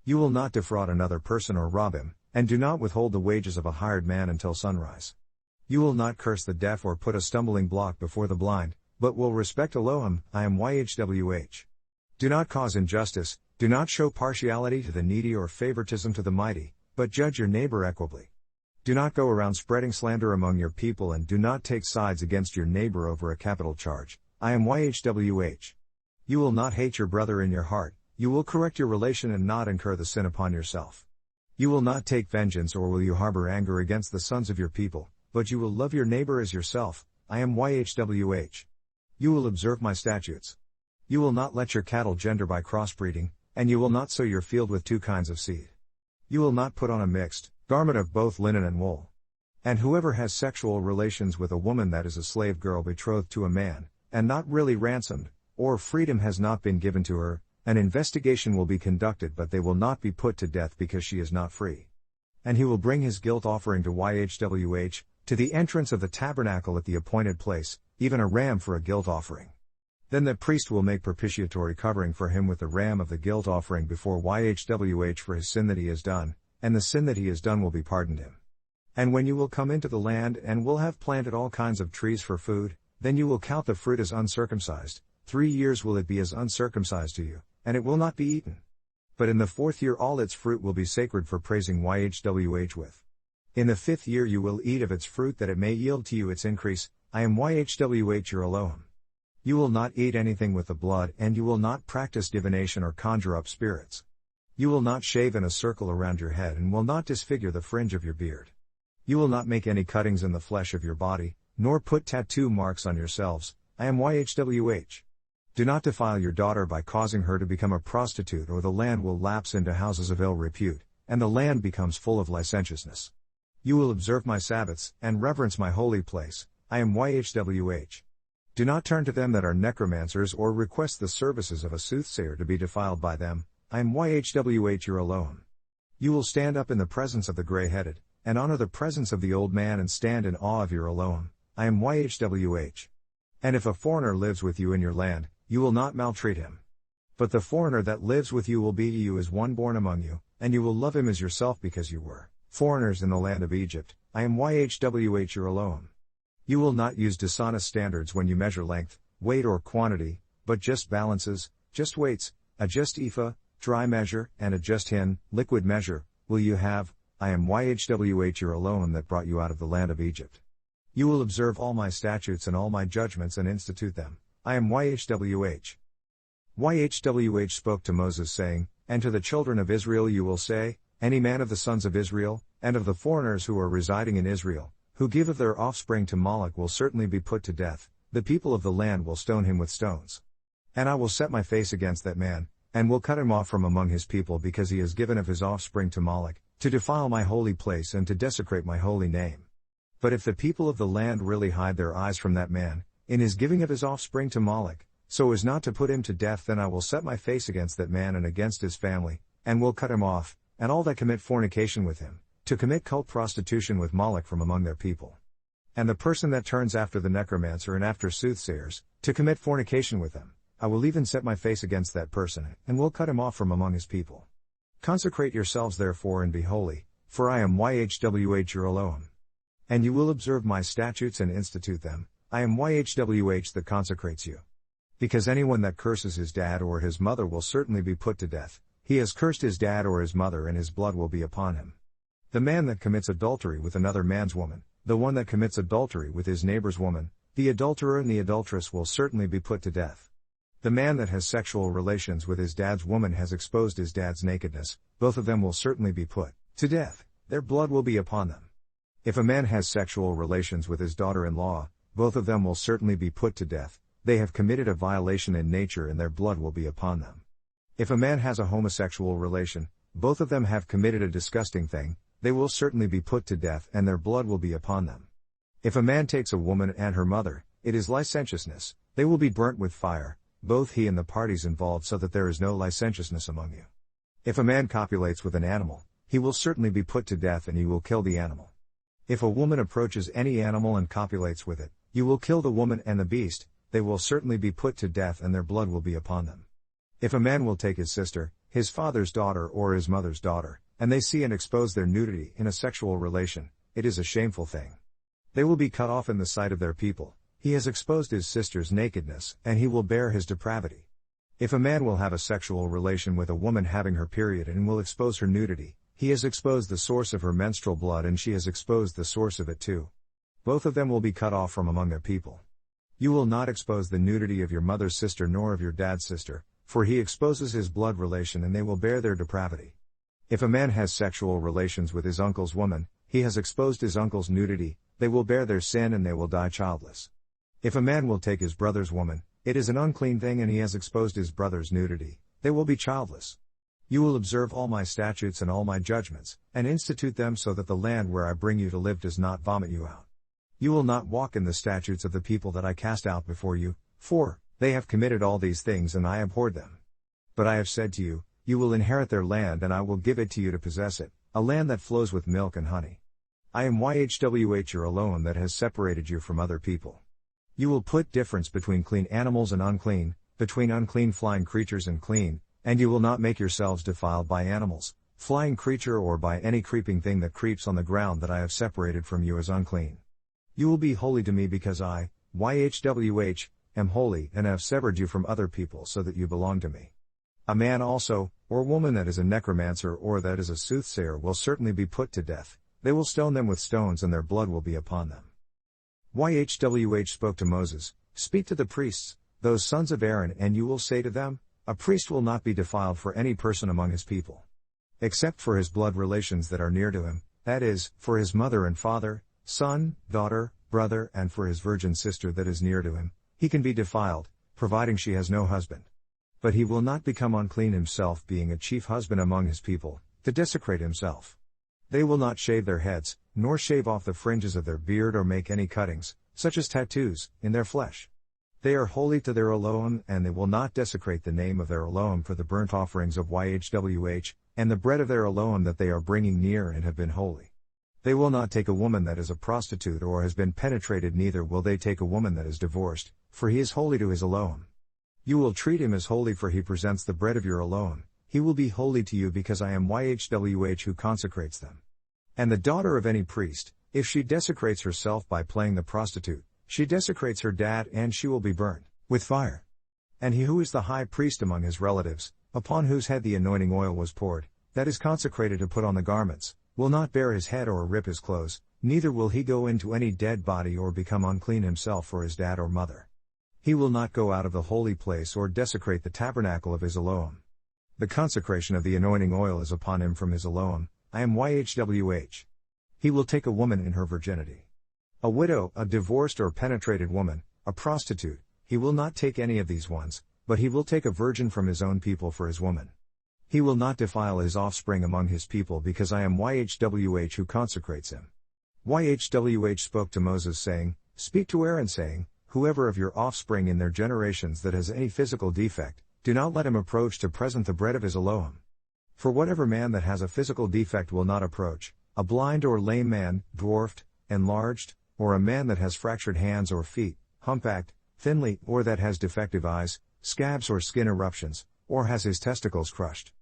You will not defraud another person or rob him, and do not withhold the wages of a hired man until sunrise. You will not curse the deaf or put a stumbling block before the blind, but will respect Elohim. I am YHWH. Do not cause injustice, do not show partiality to the needy or favoritism to the mighty, but judge your neighbor equably. Do not go around spreading slander among your people and do not take sides against your neighbor over a capital charge. I am YHWH. You will not hate your brother in your heart, you will correct your relation and not incur the sin upon yourself. You will not take vengeance or will you harbor anger against the sons of your people, but you will love your neighbor as yourself. I am YHWH. You will observe my statutes. You will not let your cattle gender by crossbreeding, and you will not sow your field with two kinds of seed. You will not put on a mixed garment of both linen and wool. And whoever has sexual relations with a woman that is a slave girl betrothed to a man, and not really ransomed, or freedom has not been given to her, an investigation will be conducted, but they will not be put to death because she is not free. And he will bring his guilt offering to YHWH, to the entrance of the tabernacle at the appointed place, even a ram for a guilt offering. Then the priest will make propitiatory covering for him with the ram of the guilt offering before YHWH for his sin that he has done, and the sin that he has done will be pardoned him. And when you will come into the land and will have planted all kinds of trees for food, then you will count the fruit as uncircumcised, 3 years will it be as uncircumcised to you, and it will not be eaten. But in the 4th year all its fruit will be sacred for praising YHWH with. In the 5th year you will eat of its fruit that it may yield to you its increase, I am YHWH your Elohim. You will not eat anything with the blood, and you will not practice divination or conjure up spirits. You will not shave in a circle around your head and will not disfigure the fringe of your beard. You will not make any cuttings in the flesh of your body, nor put tattoo marks on yourselves, I am YHWH. Do not defile your daughter by causing her to become a prostitute, or the land will lapse into houses of ill repute, and the land becomes full of licentiousness. You will observe my Sabbaths, and reverence my holy place, I am YHWH. Do not turn to them that are necromancers or request the services of a soothsayer to be defiled by them, I am YHWH your Elohim. You will stand up in the presence of the gray-headed, and honor the presence of the old man and stand in awe of your Elohim, I am YHWH. And if a foreigner lives with you in your land, you will not maltreat him. But the foreigner that lives with you will be to you as one born among you, and you will love him as yourself because you were foreigners in the land of Egypt, I am YHWH your Elohim. You will not use dishonest standards when you measure length, weight or quantity, but just balances, just weights, a just ephah, dry measure, and a just hin, liquid measure, will you have, I am YHWH your Elohim that brought you out of the land of Egypt. You will observe all my statutes and all my judgments and institute them, I am YHWH. YHWH spoke to Moses saying, and to the children of Israel you will say, any man of the sons of Israel, and of the foreigners who are residing in Israel, who give of their offspring to Moloch will certainly be put to death, the people of the land will stone him with stones. And I will set my face against that man, and will cut him off from among his people because he has given of his offspring to Moloch, to defile my holy place and to desecrate my holy name. But if the people of the land really hide their eyes from that man, in his giving of his offspring to Moloch, so as not to put him to death, then I will set my face against that man and against his family, and will cut him off, and all that commit fornication with him, to commit cult prostitution with Moloch from among their people. And the person that turns after the necromancer and after soothsayers, to commit fornication with them, I will even set my face against that person, and will cut him off from among his people. Consecrate yourselves therefore and be holy, for I am YHWH your Elohim. And you will observe my statutes and institute them, I am YHWH that consecrates you. Because anyone that curses his dad or his mother will certainly be put to death, he has cursed his dad or his mother and his blood will be upon him. The man that commits adultery with another man's woman, the one that commits adultery with his neighbor's woman, the adulterer and the adulteress will certainly be put to death. The man that has sexual relations with his dad's woman has exposed his dad's nakedness, both of them will certainly be put to death, their blood will be upon them. If a man has sexual relations with his daughter-in-law, both of them will certainly be put to death, they have committed a violation in nature and their blood will be upon them. If a man has a homosexual relation, both of them have committed a disgusting thing, they will certainly be put to death and their blood will be upon them. If a man takes a woman and her mother, it is licentiousness, they will be burnt with fire, both he and the parties involved, so that there is no licentiousness among you. If a man copulates with an animal, he will certainly be put to death and you will kill the animal. If a woman approaches any animal and copulates with it, you will kill the woman and the beast, they will certainly be put to death and their blood will be upon them. If a man will take his sister, his father's daughter or his mother's daughter, and they see and expose their nudity in a sexual relation, it is a shameful thing. They will be cut off in the sight of their people, he has exposed his sister's nakedness, and he will bear his depravity. If a man will have a sexual relation with a woman having her period and will expose her nudity, he has exposed the source of her menstrual blood and she has exposed the source of it too. Both of them will be cut off from among their people. You will not expose the nudity of your mother's sister nor of your dad's sister, for he exposes his blood relation and they will bear their depravity. If a man has sexual relations with his uncle's woman, he has exposed his uncle's nudity, they will bear their sin and they will die childless. If a man will take his brother's woman, it is an unclean thing and he has exposed his brother's nudity, they will be childless. You will observe all my statutes and all my judgments, and institute them so that the land where I bring you to live does not vomit you out. You will not walk in the statutes of the people that I cast out before you, for they have committed all these things and I abhorred them. But I have said to you, you will inherit their land and I will give it to you to possess it, a land that flows with milk and honey. I am YHWH your Elohim that has separated you from other people. You will put difference between clean animals and unclean, between unclean flying creatures and clean, and you will not make yourselves defiled by animals, flying creature or by any creeping thing that creeps on the ground that I have separated from you as unclean. You will be holy to me because I, YHWH, am holy and have severed you from other people so that you belong to me. A man also, or woman that is a necromancer or that is a soothsayer will certainly be put to death, they will stone them with stones and their blood will be upon them. YHWH spoke to Moses, speak to the priests, those sons of Aaron, and you will say to them, a priest will not be defiled for any person among his people. Except for his blood relations that are near to him, that is, for his mother and father, son, daughter, brother, and for his virgin sister that is near to him, he can be defiled, providing she has no husband. But he will not become unclean himself, being a chief husband among his people, to desecrate himself. They will not shave their heads, nor shave off the fringes of their beard or make any cuttings, such as tattoos, in their flesh. They are holy to their Elohim, and they will not desecrate the name of their Elohim for the burnt offerings of YHWH, and the bread of their Elohim that they are bringing near and have been holy. They will not take a woman that is a prostitute or has been penetrated, neither will they take a woman that is divorced, for he is holy to his Elohim. You will treat him as holy, for he presents the bread of your Elohim. He will be holy to you because I am YHWH who consecrates them. And the daughter of any priest, if she desecrates herself by playing the prostitute, she desecrates her dad and she will be burned with fire. And he who is the high priest among his relatives, upon whose head the anointing oil was poured, that is consecrated to put on the garments, will not bare his head or rip his clothes, neither will he go into any dead body or become unclean himself for his dad or mother. He will not go out of the holy place or desecrate the tabernacle of his Elohim. The consecration of the anointing oil is upon him from his Elohim. I am YHWH. He will take a woman in her virginity. A widow, a divorced or penetrated woman, a prostitute, he will not take any of these ones, but he will take a virgin from his own people for his woman. He will not defile his offspring among his people because I am YHWH who consecrates him. YHWH spoke to Moses saying, speak to Aaron saying, whoever of your offspring in their generations that has any physical defect, do not let him approach to present the bread of his Elohim. For whatever man that has a physical defect will not approach, a blind or lame man, dwarfed, enlarged, or a man that has fractured hands or feet, humpbacked, thinly, or that has defective eyes, scabs or skin eruptions, or has his testicles crushed.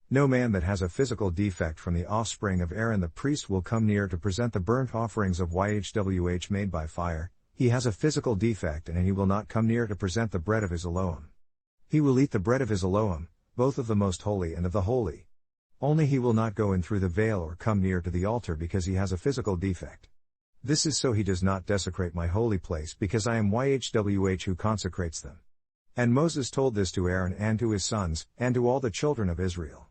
No man that has a physical defect from the offspring of Aaron the priest will come near to present the burnt offerings of YHWH made by fire. He has a physical defect and he will not come near to present the bread of his Elohim. He will eat the bread of his Elohim, both of the most holy and of the holy. Only he will not go in through the veil or come near to the altar because he has a physical defect. This is so he does not desecrate my holy place because I am YHWH who consecrates them. And Moses told this to Aaron and to his sons, and to all the children of Israel.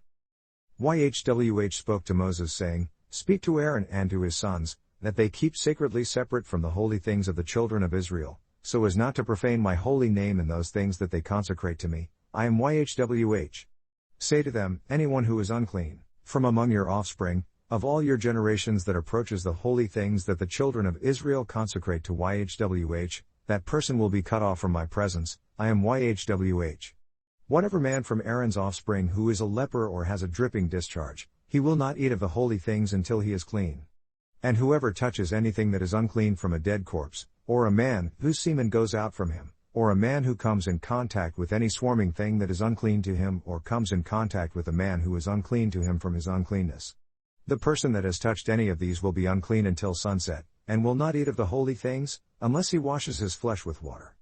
YHWH spoke to Moses saying, speak to Aaron and to his sons, that they keep sacredly separate from the holy things of the children of Israel, so as not to profane my holy name in those things that they consecrate to me. I am YHWH. Say to them, anyone who is unclean, from among your offspring, of all your generations that approaches the holy things that the children of Israel consecrate to YHWH, that person will be cut off from my presence. I am YHWH. Whatever man from Aaron's offspring who is a leper or has a dripping discharge, he will not eat of the holy things until he is clean. And whoever touches anything that is unclean from a dead corpse, or a man whose semen goes out from him, or a man who comes in contact with any swarming thing that is unclean to him, or comes in contact with a man who is unclean to him from his uncleanness. The person that has touched any of these will be unclean until sunset, and will not eat of the holy things, unless he washes his flesh with water.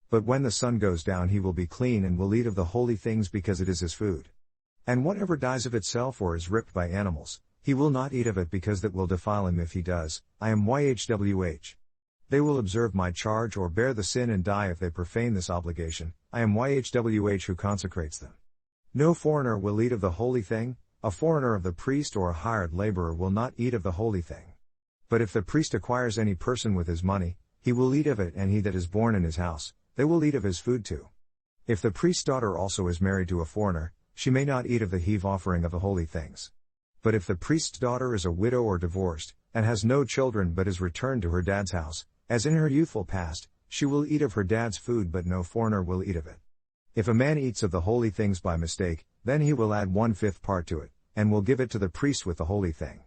But when the sun goes down he will be clean and will eat of the holy things because it is his food. And whatever dies of itself or is ripped by animals, he will not eat of it because that will defile him if he does. I am YHWH. They will observe my charge or bear the sin and die if they profane this obligation. I am YHWH who consecrates them. No foreigner will eat of the holy thing. A foreigner of the priest or a hired laborer will not eat of the holy thing. But if the priest acquires any person with his money, He will eat of it, and he that is born in his house, they will eat of his food too. If the priest's daughter also is married to a foreigner, she may not eat of the heave offering of the holy things. But if the priest's daughter is a widow or divorced, and has no children but is returned to her dad's house, as in her youthful past, she will eat of her dad's food, but no foreigner will eat of it. If a man eats of the holy things by mistake, then he will add 1/5 part to it, and will give it to the priest with the holy thing.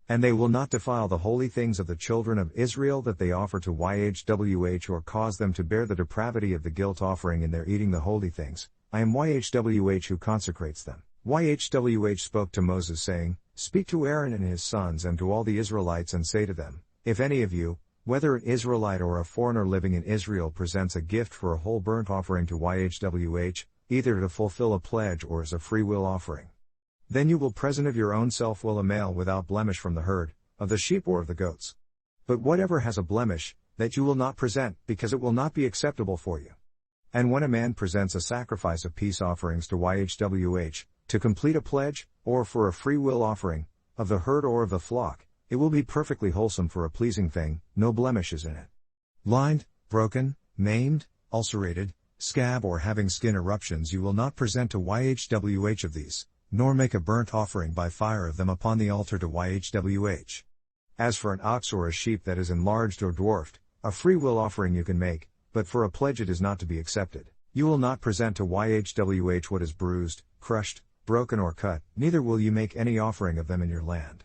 And they will not defile the holy things of the children of Israel that they offer to YHWH, or cause them to bear the depravity of the guilt offering in their eating the holy things. I am YHWH who consecrates them. YHWH spoke to Moses, saying, Speak to Aaron and his sons and to all the Israelites, and say to them, If any of you, whether an Israelite or a foreigner living in Israel, presents a gift for a whole burnt offering to YHWH, either to fulfill a pledge or as a free will offering, then you will present of your own self will a male without blemish from the herd, of the sheep or of the goats. But whatever has a blemish, that you will not present, because it will not be acceptable for you. And when a man presents a sacrifice of peace offerings to YHWH, to complete a pledge, or for a free will offering, of the herd or of the flock, it will be perfectly wholesome for a pleasing thing, no blemishes in it. Lined, broken, maimed, ulcerated, scab or having skin eruptions you will not present to YHWH of these, nor make a burnt offering by fire of them upon the altar to YHWH. As for an ox or a sheep that is enlarged or dwarfed, a free will offering you can make, but for a pledge it is not to be accepted. You will not present to YHWH what is bruised, crushed, broken or cut, neither will you make any offering of them in your land.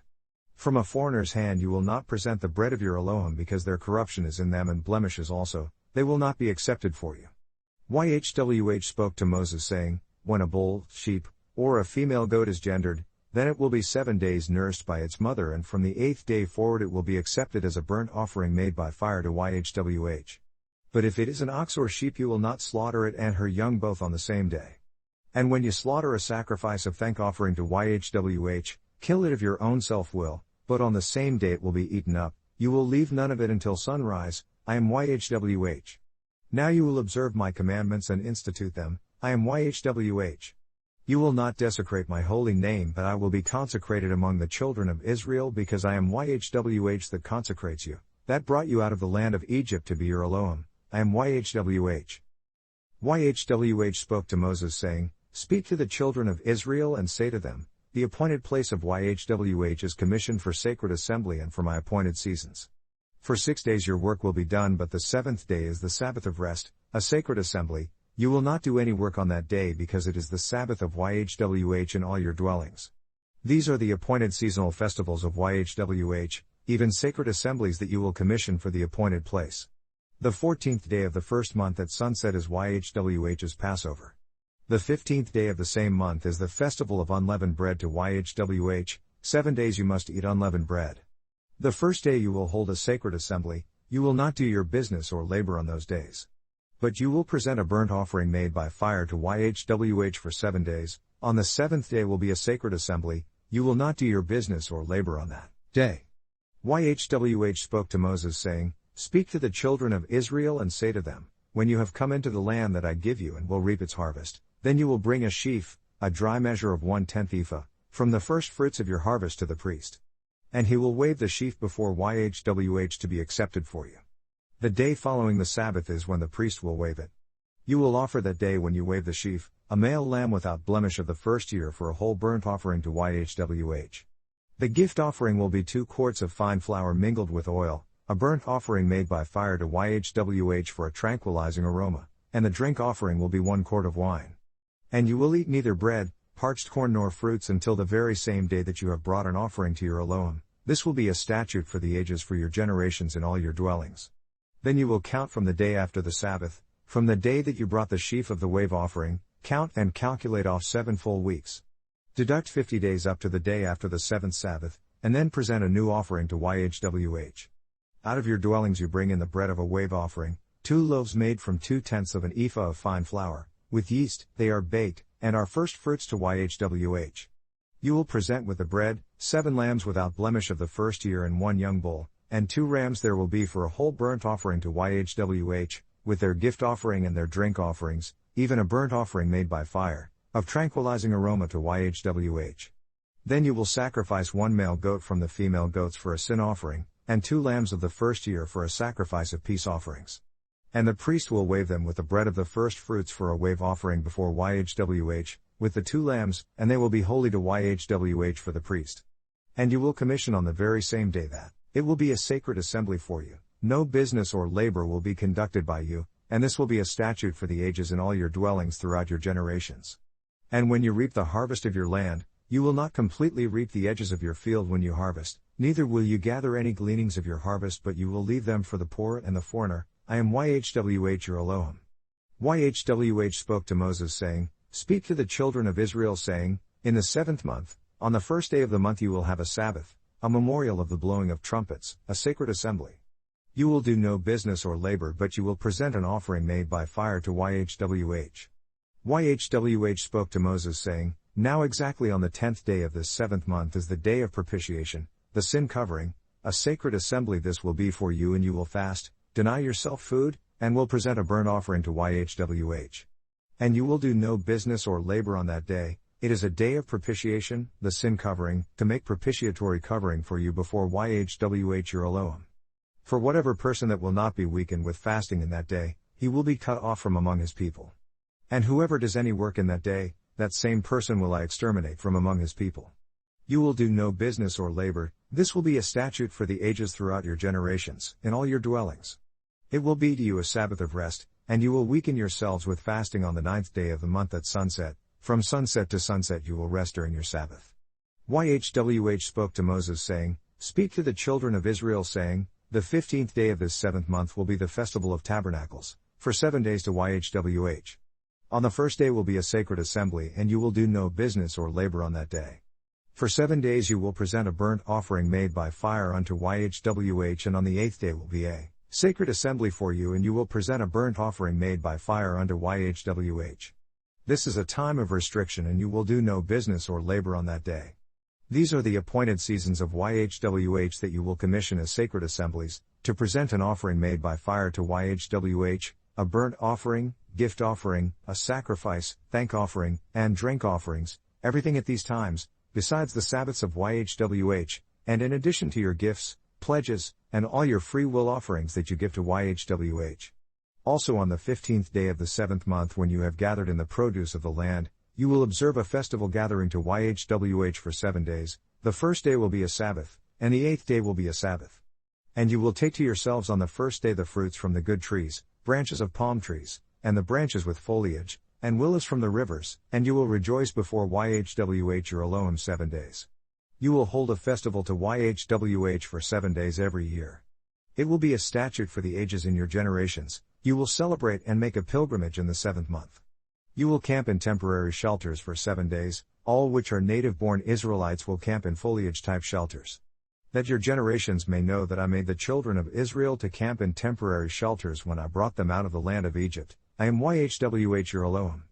From a foreigner's hand you will not present the bread of your Elohim, because their corruption is in them and blemishes also, they will not be accepted for you. YHWH spoke to Moses, saying, When a bull, sheep, or a female goat is gendered, then it will be 7 days nursed by its mother, and from the 8th day forward it will be accepted as a burnt offering made by fire to YHWH. But if it is an ox or sheep you will not slaughter it and her young both on the same day. And when you slaughter a sacrifice of thank offering to YHWH, kill it of your own self-will, but on the same day it will be eaten up, you will leave none of it until sunrise. I am YHWH. Now you will observe my commandments and institute them. I am YHWH. You will not desecrate my holy name, but I will be consecrated among the children of Israel, because I am YHWH that consecrates you, that brought you out of the land of Egypt to be your Elohim. I am YHWH. YHWH spoke to Moses, saying, Speak to the children of Israel and say to them, The appointed place of YHWH is commissioned for sacred assembly and for my appointed seasons. For 6 days your work will be done, but the 7th day is the Sabbath of rest, a sacred assembly. You will not do any work on that day, because it is the Sabbath of YHWH in all your dwellings. These are the appointed seasonal festivals of YHWH, even sacred assemblies that you will commission for the appointed place. The 14th day of the first month at sunset is YHWH's Passover. The 15th day of the same month is the festival of unleavened bread to YHWH. 7 days you must eat unleavened bread. The first day you will hold a sacred assembly. You will not do your business or labor on those days. But you will present a burnt offering made by fire to YHWH for 7 days. On the 7th day will be a sacred assembly. You will not do your business or labor on that day. YHWH spoke to Moses, saying, Speak to the children of Israel and say to them, When you have come into the land that I give you and will reap its harvest, then you will bring a sheaf, a dry measure of 1/10 ephah, from the first fruits of your harvest to the priest. And he will wave the sheaf before YHWH to be accepted for you. The day following the Sabbath is when the priest will wave it. You will offer that day, when you wave the sheaf, a male lamb without blemish of the first year for a whole burnt offering to YHWH. The gift offering will be 2 quarts of fine flour mingled with oil, a burnt offering made by fire to YHWH for a tranquilizing aroma, and the drink offering will be 1 quart of wine. And you will eat neither bread, parched corn nor fruits until the very same day that you have brought an offering to your Elohim. This will be a statute for the ages for your generations in all your dwellings. Then you will count from the day after the Sabbath, from the day that you brought the sheaf of the wave offering, count and calculate off 7 full weeks. Deduct 50 days up to the day after the 7th Sabbath, and then present a new offering to YHWH. Out of your dwellings you bring in the bread of a wave offering, 2 loaves made from 2/10 of an ephah of fine flour, with yeast. They are baked, and are first fruits to YHWH. You will present with the bread 7 lambs without blemish of the first year and 1 young bull, and 2 rams there will be for a whole burnt offering to YHWH, with their gift offering and their drink offerings, even a burnt offering made by fire, of tranquilizing aroma to YHWH. Then you will sacrifice 1 male goat from the female goats for a sin offering, and 2 lambs of the first year for a sacrifice of peace offerings. And the priest will wave them with the bread of the first fruits for a wave offering before YHWH, with the 2 lambs, and they will be holy to YHWH for the priest. And you will commission on the very same day that it will be a sacred assembly for you, no business or labor will be conducted by you, and this will be a statute for the ages in all your dwellings throughout your generations. And when you reap the harvest of your land, you will not completely reap the edges of your field when you harvest, neither will you gather any gleanings of your harvest, but you will leave them for the poor and the foreigner. I am YHWH your Elohim. YHWH spoke to Moses saying, Speak to the children of Israel saying, In the 7th month, on the first day of the month you will have a Sabbath, a memorial of the blowing of trumpets, a sacred assembly. You will do no business or labor, but you will present an offering made by fire to YHWH. YHWH spoke to Moses saying, Now exactly on the 10th day of this 7th month is the day of propitiation, the sin covering, a sacred assembly this will be for you, and you will fast, deny yourself food, and will present a burnt offering to YHWH. And you will do no business or labor on that day, it is a day of propitiation, the sin covering, to make propitiatory covering for you before YHWH your Elohim. For whatever person that will not be weakened with fasting in that day, he will be cut off from among his people. And whoever does any work in that day, that same person will I exterminate from among his people. You will do no business or labor, this will be a statute for the ages throughout your generations, in all your dwellings. It will be to you a Sabbath of rest, and you will weaken yourselves with fasting on the 9th day of the month at sunset, from sunset to sunset you will rest during your Sabbath. YHWH spoke to Moses saying, Speak to the children of Israel saying, The 15th day of this 7th month will be the festival of tabernacles, for 7 days to YHWH. On the first day will be a sacred assembly, and you will do no business or labor on that day. For 7 days you will present a burnt offering made by fire unto YHWH, and on the 8th day will be a sacred assembly for you, and you will present a burnt offering made by fire unto YHWH. This is a time of restriction, and you will do no business or labor on that day. These are the appointed seasons of YHWH that you will commission as sacred assemblies, to present an offering made by fire to YHWH, a burnt offering, gift offering, a sacrifice, thank offering, and drink offerings, everything at these times, besides the Sabbaths of YHWH, and in addition to your gifts, pledges, and all your free will offerings that you give to YHWH. Also on the 15th day of the 7th month, when you have gathered in the produce of the land, you will observe a festival gathering to YHWH for 7 days, the first day will be a Sabbath, and the 8th day will be a Sabbath. And you will take to yourselves on the first day the fruits from the good trees, branches of palm trees, and the branches with foliage, and willows from the rivers, and you will rejoice before YHWH your Elohim 7 days. You will hold a festival to YHWH for 7 days every year. It will be a statute for the ages in your generations. You will celebrate and make a pilgrimage in the 7th month. You will camp in temporary shelters for 7 days, all which are native-born Israelites will camp in foliage-type shelters. That your generations may know that I made the children of Israel to camp in temporary shelters when I brought them out of the land of Egypt. I am YHWH your Elohim.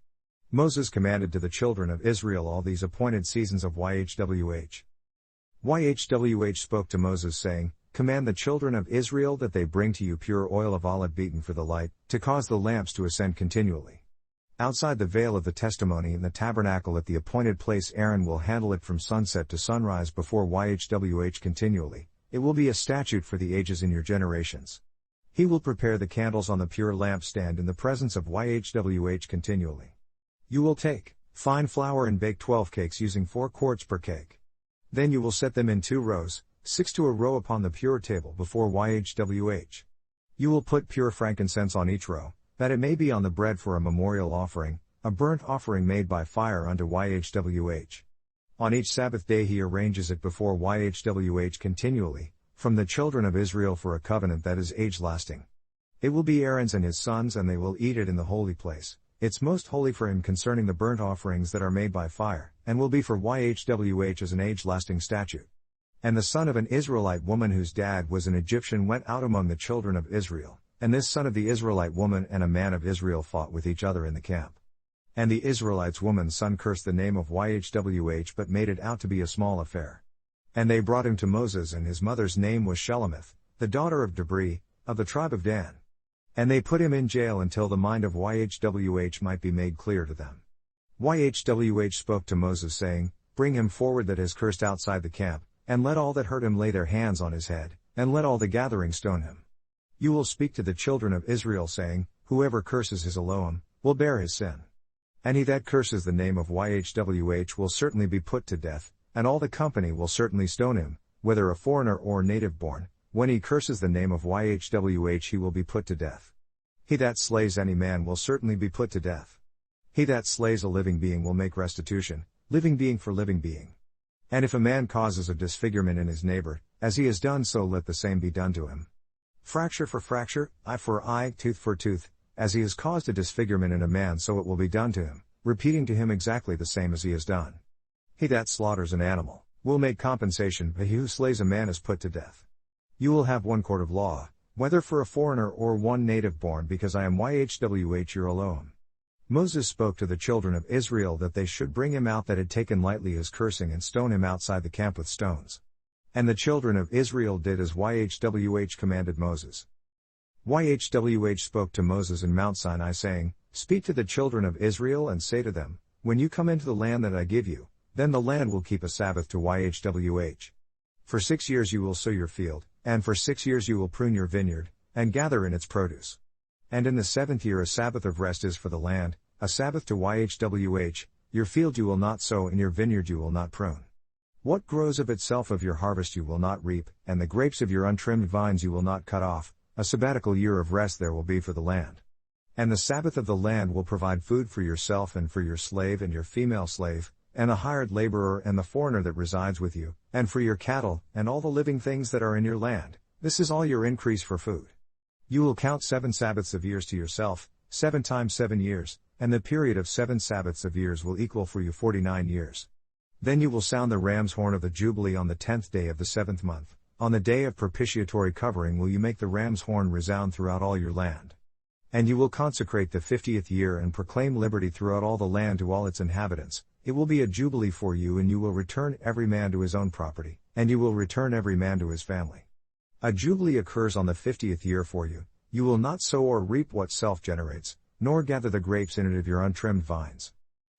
Moses commanded to the children of Israel all these appointed seasons of YHWH. YHWH spoke to Moses saying, Command the children of Israel that they bring to you pure oil of olive beaten for the light, to cause the lamps to ascend continually. Outside the veil of the testimony in the tabernacle at the appointed place Aaron will handle it from sunset to sunrise before YHWH continually. It will be a statute for the ages in your generations. He will prepare the candles on the pure lampstand in the presence of YHWH continually. You will take fine flour and bake 12 cakes using 4 quarts per cake. Then you will set them in 2 rows, 6 to a row upon the pure table before YHWH. You will put pure frankincense on each row, that it may be on the bread for a memorial offering, a burnt offering made by fire unto YHWH. On each Sabbath day he arranges it before YHWH continually, from the children of Israel for a covenant that is age-lasting. It will be Aaron's and his sons, and they will eat it in the holy place. It's most holy for him concerning the burnt offerings that are made by fire, and will be for YHWH as an age-lasting statute. And the son of an Israelite woman whose dad was an Egyptian went out among the children of Israel, and this son of the Israelite woman and a man of Israel fought with each other in the camp. And the Israelite's woman's son cursed the name of YHWH but made it out to be a small affair. And they brought him to Moses, and his mother's name was Shelemith, the daughter of Debri, of the tribe of Dan. And they put him in jail until the mind of YHWH might be made clear to them. YHWH spoke to Moses saying, Bring him forward that has cursed outside the camp, and let all that heard him lay their hands on his head, and let all the gathering stone him. You will speak to the children of Israel saying, whoever curses his Elohim, will bear his sin. And he that curses the name of YHWH will certainly be put to death, and all the company will certainly stone him, whether a foreigner or native born. When he curses the name of YHWH he will be put to death. He that slays any man will certainly be put to death. He that slays a living being will make restitution, living being for living being. And if a man causes a disfigurement in his neighbor, as he has done so let the same be done to him. Fracture for fracture, eye for eye, tooth for tooth, as he has caused a disfigurement in a man so it will be done to him, repeating to him exactly the same as he has done. He that slaughters an animal, will make compensation, but he who slays a man is put to death. You will have one court of law, whether for a foreigner or one native born, because I am YHWH your Elohim. Moses spoke to the children of Israel that they should bring him out that had taken lightly his cursing and stone him outside the camp with stones. And the children of Israel did as YHWH commanded Moses. YHWH spoke to Moses in Mount Sinai saying, Speak to the children of Israel and say to them, When you come into the land that I give you, then the land will keep a Sabbath to YHWH. For 6 years you will sow your field, and for 6 years you will prune your vineyard, and gather in its produce. And in the 7th year a Sabbath of rest is for the land, a Sabbath to YHWH, your field you will not sow and your vineyard you will not prune. What grows of itself of your harvest you will not reap, and the grapes of your untrimmed vines you will not cut off, a sabbatical year of rest there will be for the land. And the Sabbath of the land will provide food for yourself and for your slave and your female slave, and the hired laborer and the foreigner that resides with you, and for your cattle, and all the living things that are in your land. This is all your increase for food. You will count 7 Sabbaths of years to yourself, 7 times 7 years, and the period of 7 Sabbaths of years will equal for you 49 years. Then you will sound the ram's horn of the Jubilee on the 10th day of the 7th month. On the day of propitiatory covering will you make the ram's horn resound throughout all your land. And you will consecrate the 50th year and proclaim liberty throughout all the land to all its inhabitants. It will be a jubilee for you, and you will return every man to his own property, and you will return every man to his family. A jubilee occurs on the 50th year for you. You will not sow or reap what self generates, nor gather the grapes in it of your untrimmed vines.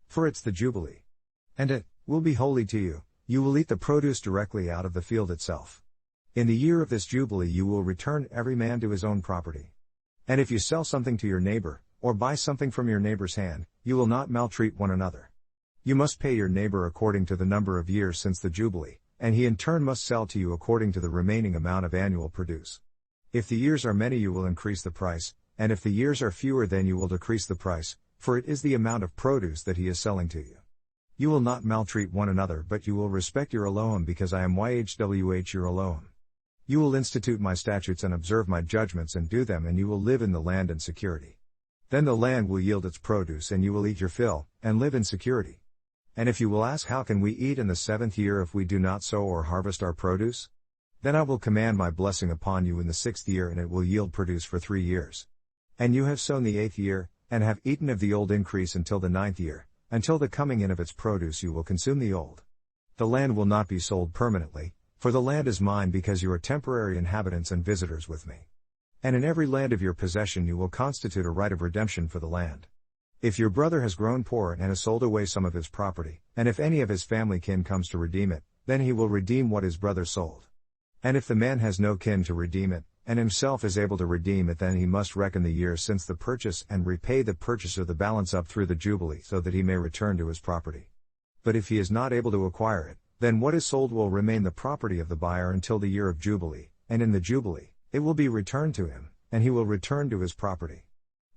For it's the jubilee. And it will be holy to you. You will eat the produce directly out of the field itself. In the year of this jubilee you will return every man to his own property. And if you sell something to your neighbor, or buy something from your neighbor's hand, you will not maltreat one another. You must pay your neighbor according to the number of years since the Jubilee, and he in turn must sell to you according to the remaining amount of annual produce. If the years are many you will increase the price, and if the years are fewer then you will decrease the price, for it is the amount of produce that he is selling to you. You will not maltreat one another, but you will respect your Elohim, because I am YHWH your Elohim. You will institute my statutes and observe my judgments and do them, and you will live in the land in security. Then the land will yield its produce and you will eat your fill, and live in security. And if you will ask, how can we eat in the 7th year if we do not sow or harvest our produce? Then I will command my blessing upon you in the 6th year, and it will yield produce for 3 years. And you have sown the 8th year, and have eaten of the old increase until the 9th year, until the coming in of its produce you will consume the old. The land will not be sold permanently, for the land is mine, because you are temporary inhabitants and visitors with me. And in every land of your possession you will constitute a right of redemption for the land. If your brother has grown poor and has sold away some of his property, and if any of his family kin comes to redeem it, then he will redeem what his brother sold. And if the man has no kin to redeem it, and himself is able to redeem it, then he must reckon the years since the purchase and repay the purchaser the balance up through the Jubilee, so that he may return to his property. But if he is not able to acquire it, then what is sold will remain the property of the buyer until the year of Jubilee, and in the Jubilee, it will be returned to him, and he will return to his property.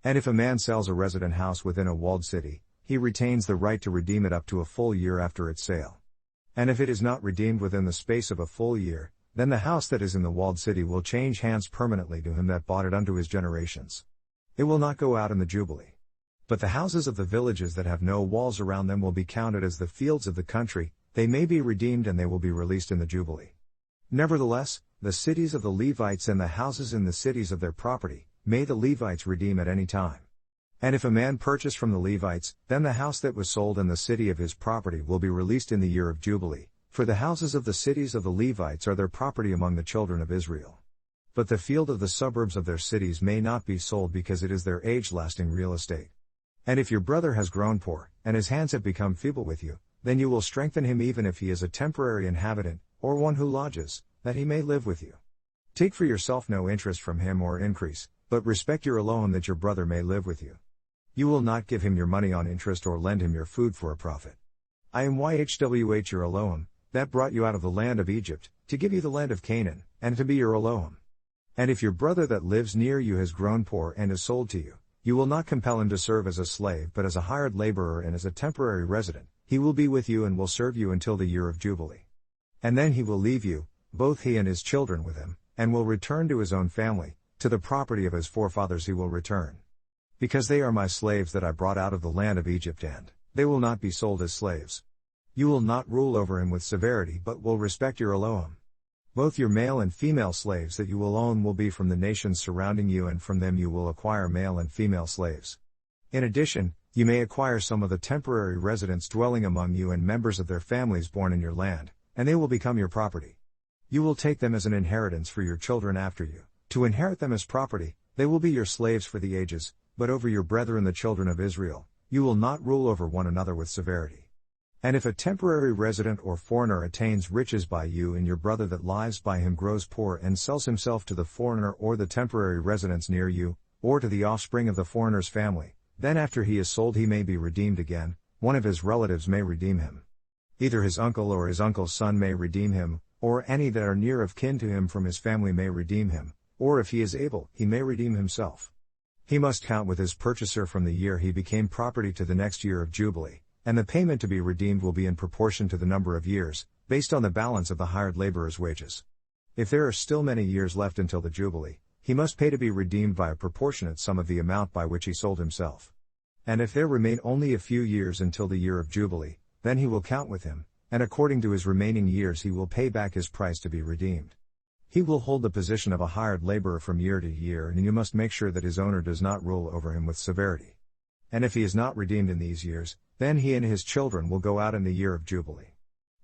And if a man sells a resident house within a walled city, he retains the right to redeem it up to a full year after its sale. And if it is not redeemed within the space of a full year, then the house that is in the walled city will change hands permanently to him that bought it unto his generations. It will not go out in the Jubilee. But the houses of the villages that have no walls around them will be counted as the fields of the country. They may be redeemed and they will be released in the Jubilee. Nevertheless, the cities of the Levites and the houses in the cities of their property, may the Levites redeem at any time. And if a man purchase from the Levites, then the house that was sold in the city of his property will be released in the year of Jubilee, for the houses of the cities of the Levites are their property among the children of Israel. But the field of the suburbs of their cities may not be sold, because it is their age-lasting real estate. And if your brother has grown poor, and his hands have become feeble with you, then you will strengthen him even if he is a temporary inhabitant, or one who lodges, that he may live with you. Take for yourself no interest from him or increase, but respect your Elohim that your brother may live with you. You will not give him your money on interest or lend him your food for a profit. I am YHWH your Elohim, that brought you out of the land of Egypt, to give you the land of Canaan, and to be your Elohim. And if your brother that lives near you has grown poor and is sold to you, you will not compel him to serve as a slave but as a hired laborer and as a temporary resident. He will be with you and will serve you until the year of Jubilee. And then he will leave you, both he and his children with him, and will return to his own family, to the property of his forefathers he will return. Because they are my slaves that I brought out of the land of Egypt, and they will not be sold as slaves. You will not rule over him with severity but will respect your Elohim. Both your male and female slaves that you will own will be from the nations surrounding you, and from them you will acquire male and female slaves. In addition, you may acquire some of the temporary residents dwelling among you and members of their families born in your land, and they will become your property. You will take them as an inheritance for your children after you, to inherit them as property. They will be your slaves for the ages, but over your brethren the children of Israel, you will not rule over one another with severity. And if a temporary resident or foreigner attains riches by you, and your brother that lies by him grows poor and sells himself to the foreigner or the temporary residents near you, or to the offspring of the foreigner's family, then after he is sold he may be redeemed again. One of his relatives may redeem him. Either his uncle or his uncle's son may redeem him, or any that are near of kin to him from his family may redeem him, or if he is able, he may redeem himself. He must count with his purchaser from the year he became property to the next year of Jubilee, and the payment to be redeemed will be in proportion to the number of years, based on the balance of the hired laborer's wages. If there are still many years left until the Jubilee, he must pay to be redeemed by a proportionate sum of the amount by which he sold himself. And if there remain only a few years until the year of Jubilee, then he will count with him, and according to his remaining years he will pay back his price to be redeemed. He will hold the position of a hired laborer from year to year, and you must make sure that his owner does not rule over him with severity. And if he is not redeemed in these years, then he and his children will go out in the year of Jubilee.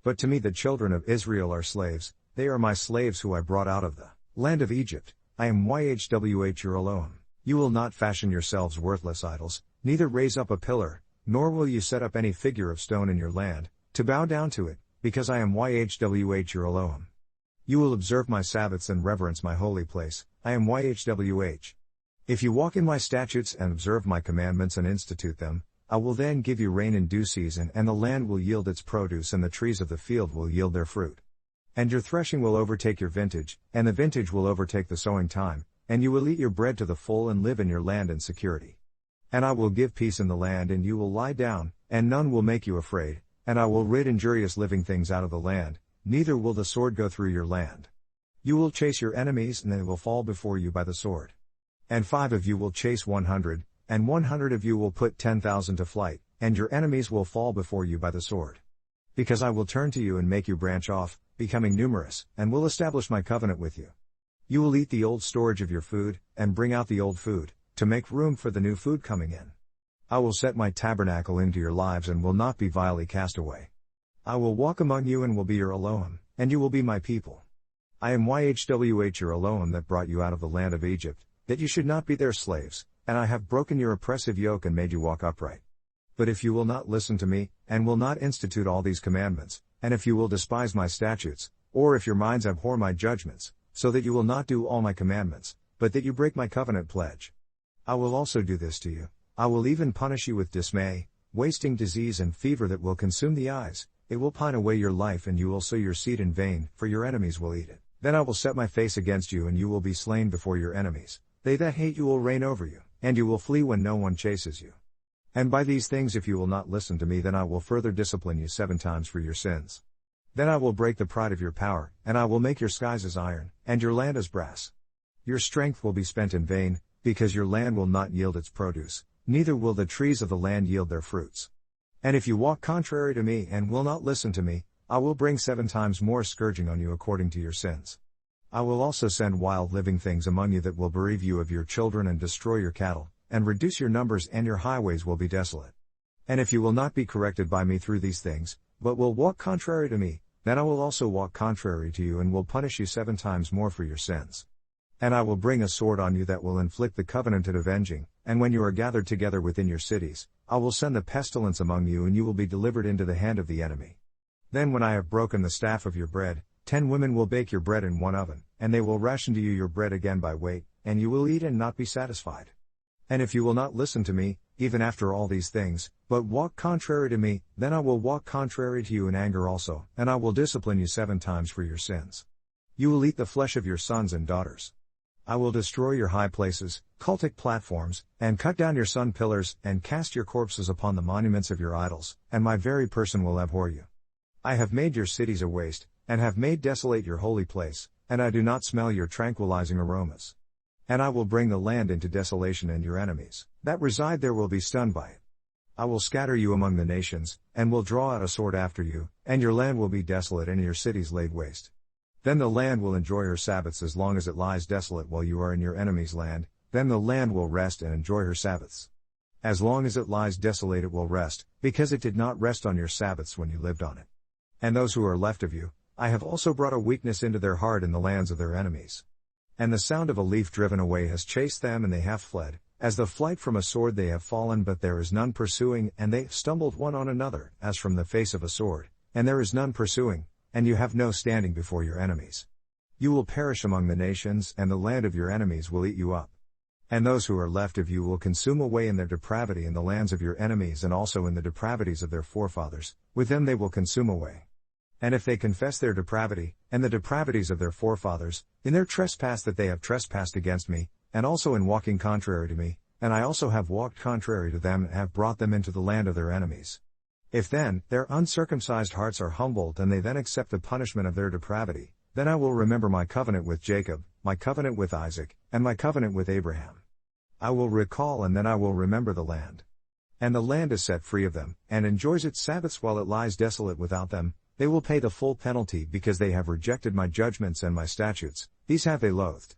But to me the children of Israel are slaves, they are my slaves who I brought out of the land of Egypt. I am YHWH your Elohim. You will not fashion yourselves worthless idols, neither raise up a pillar, nor will you set up any figure of stone in your land, to bow down to it, because I am YHWH your Elohim. You will observe my Sabbaths and reverence my holy place. I am YHWH. If you walk in my statutes and observe my commandments and institute them, I will then give you rain in due season, and the land will yield its produce, and the trees of the field will yield their fruit. And your threshing will overtake your vintage, and the vintage will overtake the sowing time, and you will eat your bread to the full and live in your land in security. And I will give peace in the land, and you will lie down, and none will make you afraid, and I will rid injurious living things out of the land, neither will the sword go through your land. You will chase your enemies, and they will fall before you by the sword. And 5 of you will chase 100, and 100 of you will put 10,000 to flight, and your enemies will fall before you by the sword. Because I will turn to you and make you branch off, becoming numerous, and will establish my covenant with you. You will eat the old storage of your food, and bring out the old food, to make room for the new food coming in. I will set my tabernacle into your lives and will not be vilely cast away. I will walk among you and will be your Elohim, and you will be my people. I am YHWH your Elohim that brought you out of the land of Egypt, that you should not be their slaves, and I have broken your oppressive yoke and made you walk upright. But if you will not listen to me, and will not institute all these commandments, and if you will despise my statutes, or if your minds abhor my judgments, so that you will not do all my commandments, but that you break my covenant pledge, I will also do this to you. I will even punish you with dismay, wasting disease and fever that will consume the eyes. It will pine away your life, and you will sow your seed in vain, for your enemies will eat it. Then I will set my face against you, and you will be slain before your enemies. They that hate you will reign over you, and you will flee when no one chases you. And by these things if you will not listen to me, then I will further discipline you 7 times for your sins. Then I will break the pride of your power, and I will make your skies as iron, and your land as brass. Your strength will be spent in vain, because your land will not yield its produce, neither will the trees of the land yield their fruits. And if you walk contrary to me and will not listen to me, I will bring 7 times more scourging on you according to your sins. I will also send wild living things among you that will bereave you of your children and destroy your cattle, and reduce your numbers, and your highways will be desolate. And if you will not be corrected by me through these things, but will walk contrary to me, then I will also walk contrary to you and will punish you 7 times more for your sins. And I will bring a sword on you that will inflict the covenanted avenging, and when you are gathered together within your cities, I will send the pestilence among you, and you will be delivered into the hand of the enemy. Then when I have broken the staff of your bread, 10 women will bake your bread in one oven, and they will ration to you your bread again by weight, and you will eat and not be satisfied. And if you will not listen to me, even after all these things, but walk contrary to me, then I will walk contrary to you in anger also, and I will discipline you 7 times for your sins. You will eat the flesh of your sons and daughters. I will destroy your high places, cultic platforms, and cut down your sun pillars, and cast your corpses upon the monuments of your idols, and my very person will abhor you. I have made your cities a waste, and have made desolate your holy place, and I do not smell your tranquilizing aromas. And I will bring the land into desolation, and your enemies that reside there will be stunned by it. I will scatter you among the nations, and will draw out a sword after you, and your land will be desolate and your cities laid waste. Then the land will enjoy her Sabbaths as long as it lies desolate while you are in your enemy's land, then the land will rest and enjoy her Sabbaths. As long as it lies desolate it will rest, because it did not rest on your Sabbaths when you lived on it. And those who are left of you, I have also brought a weakness into their heart in the lands of their enemies. And the sound of a leaf driven away has chased them and they have fled, as the flight from a sword they have fallen but there is none pursuing, and they have stumbled one on another, as from the face of a sword, and there is none pursuing, and you have no standing before your enemies. You will perish among the nations, and the land of your enemies will eat you up. And those who are left of you will consume away in their depravity in the lands of your enemies and also in the depravities of their forefathers, with them they will consume away. And if they confess their depravity, and the depravities of their forefathers, in their trespass that they have trespassed against me, and also in walking contrary to me, and I also have walked contrary to them and have brought them into the land of their enemies. If then, their uncircumcised hearts are humbled and they then accept the punishment of their depravity, then I will remember my covenant with Jacob, my covenant with Isaac, and my covenant with Abraham. I will recall and then I will remember the land. And the land is set free of them, and enjoys its Sabbaths while it lies desolate without them. They will pay the full penalty because they have rejected my judgments and my statutes, these have they loathed.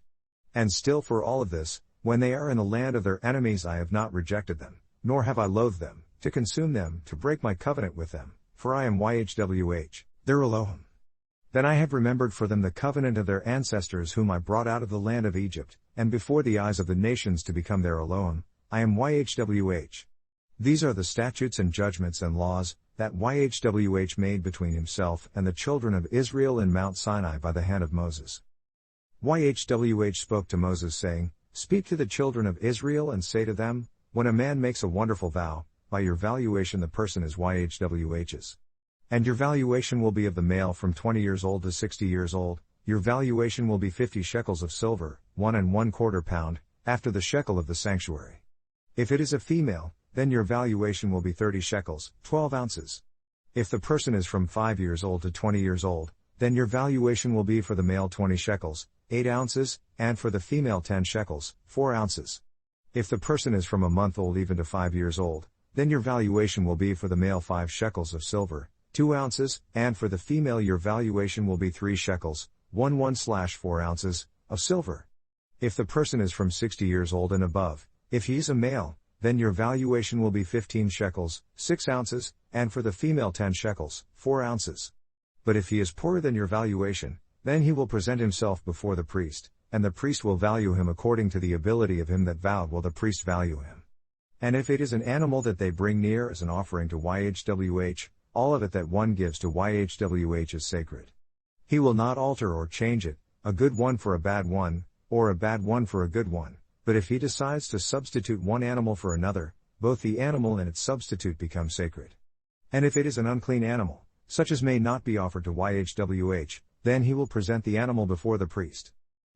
And still for all of this, when they are in the land of their enemies I have not rejected them, nor have I loathed them, to consume them, to break my covenant with them, for I am YHWH, their Elohim. Then I have remembered for them the covenant of their ancestors whom I brought out of the land of Egypt, and before the eyes of the nations to become their Elohim, I am YHWH. These are the statutes and judgments and laws, that YHWH made between himself and the children of Israel in Mount Sinai by the hand of Moses. YHWH spoke to Moses saying, Speak to the children of Israel and say to them, When a man makes a wonderful vow, by your valuation the person is YHWH's. And your valuation will be of the male from 20 years old to 60 years old, your valuation will be 50 shekels of silver, 1 1/4 pound, after the shekel of the sanctuary. If it is a female, then your valuation will be 30 shekels, 12 ounces. If the person is from 5 years old to 20 years old, then your valuation will be for the male 20 shekels, 8 ounces, and for the female 10 shekels, 4 ounces. If the person is from a month old even to 5 years old, then your valuation will be for the male 5 shekels of silver, 2 ounces, and for the female your valuation will be 3 shekels, 1/4 ounces, of silver. If the person is from 60 years old and above, if he is a male, then your valuation will be 15 shekels, 6 ounces, and for the female 10 shekels, 4 ounces. But if he is poorer than your valuation, then he will present himself before the priest, and the priest will value him according to the ability of him that vowed will the priest value him. And if it is an animal that they bring near as an offering to YHWH, all of it that one gives to YHWH is sacred. He will not alter or change it, a good one for a bad one, or a bad one for a good one, but if he decides to substitute one animal for another, both the animal and its substitute become sacred. And if it is an unclean animal, such as may not be offered to YHWH, then he will present the animal before the priest.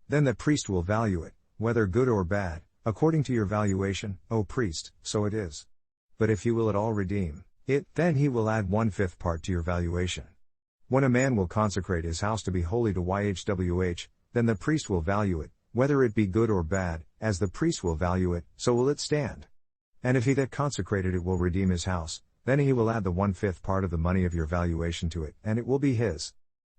Then the priest will value it, whether good or bad, according to your valuation, O priest, so it is. But if he will at all redeem it, then he will add 1/5 part to your valuation. When a man will consecrate his house to be holy to YHWH, then the priest will value it, whether it be good or bad, as the priest will value it, so will it stand. And if he that consecrated it will redeem his house, then he will add the 1/5 part of the money of your valuation to it, and it will be his.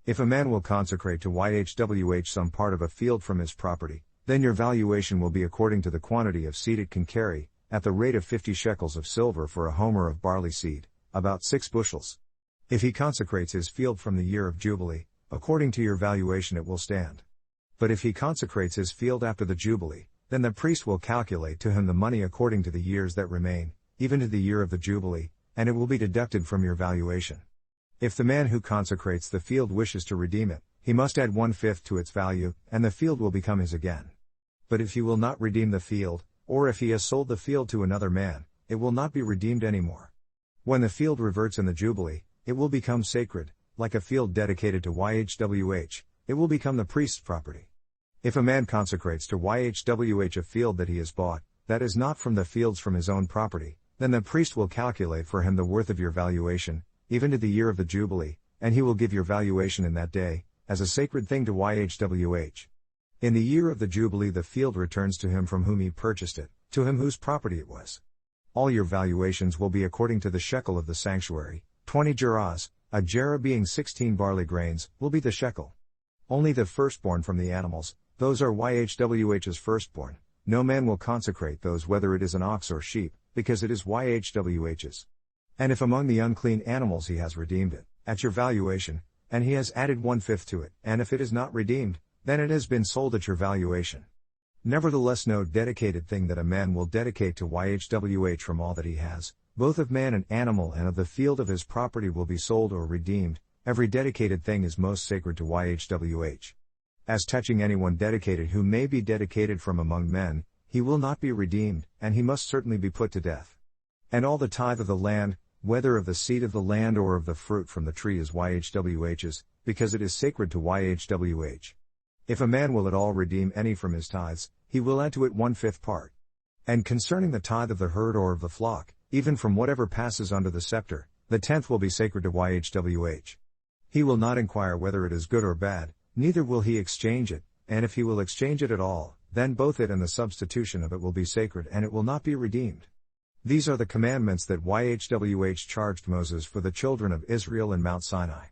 If a man will consecrate to YHWH some part of a field from his property, then your valuation will be according to the quantity of seed it can carry, at the rate of 50 shekels of silver for a homer of barley seed, about 6 bushels. If he consecrates his field from the year of Jubilee, according to your valuation it will stand. But if he consecrates his field after the Jubilee, then the priest will calculate to him the money according to the years that remain, even to the year of the Jubilee, and it will be deducted from your valuation. If the man who consecrates the field wishes to redeem it, he must add 1/5 to its value, and the field will become his again. But if he will not redeem the field, or if he has sold the field to another man, it will not be redeemed anymore. When the field reverts in the Jubilee, it will become sacred, like a field dedicated to YHWH, it will become the priest's property. If a man consecrates to YHWH a field that he has bought, that is not from the fields from his own property, then the priest will calculate for him the worth of your valuation, even to the year of the Jubilee, and he will give your valuation in that day, as a sacred thing to YHWH. In the year of the Jubilee the field returns to him from whom he purchased it, to him whose property it was. All your valuations will be according to the shekel of the sanctuary, 20 gerahs, a gerah being 16 barley grains, will be the shekel. Only the firstborn from the animals, those are YHWH's firstborn, no man will consecrate those whether it is an ox or sheep, because it is YHWH's. And if among the unclean animals he has redeemed it, at your valuation, and he has added 1/5 to it, and if it is not redeemed, then it has been sold at your valuation. Nevertheless no dedicated thing that a man will dedicate to YHWH from all that he has, both of man and animal and of the field of his property will be sold or redeemed, every dedicated thing is most sacred to YHWH. As touching anyone dedicated who may be dedicated from among men, he will not be redeemed, and he must certainly be put to death. And all the tithe of the land, whether of the seed of the land or of the fruit from the tree is YHWH's, because it is sacred to YHWH. If a man will at all redeem any from his tithes, he will add to it 1/5 part. And concerning the tithe of the herd or of the flock, even from whatever passes under the scepter, the 10th will be sacred to YHWH. He will not inquire whether it is good or bad, neither will he exchange it, and if he will exchange it at all, then both it and the substitution of it will be sacred and it will not be redeemed. These are the commandments that YHWH charged Moses for the children of Israel in Mount Sinai.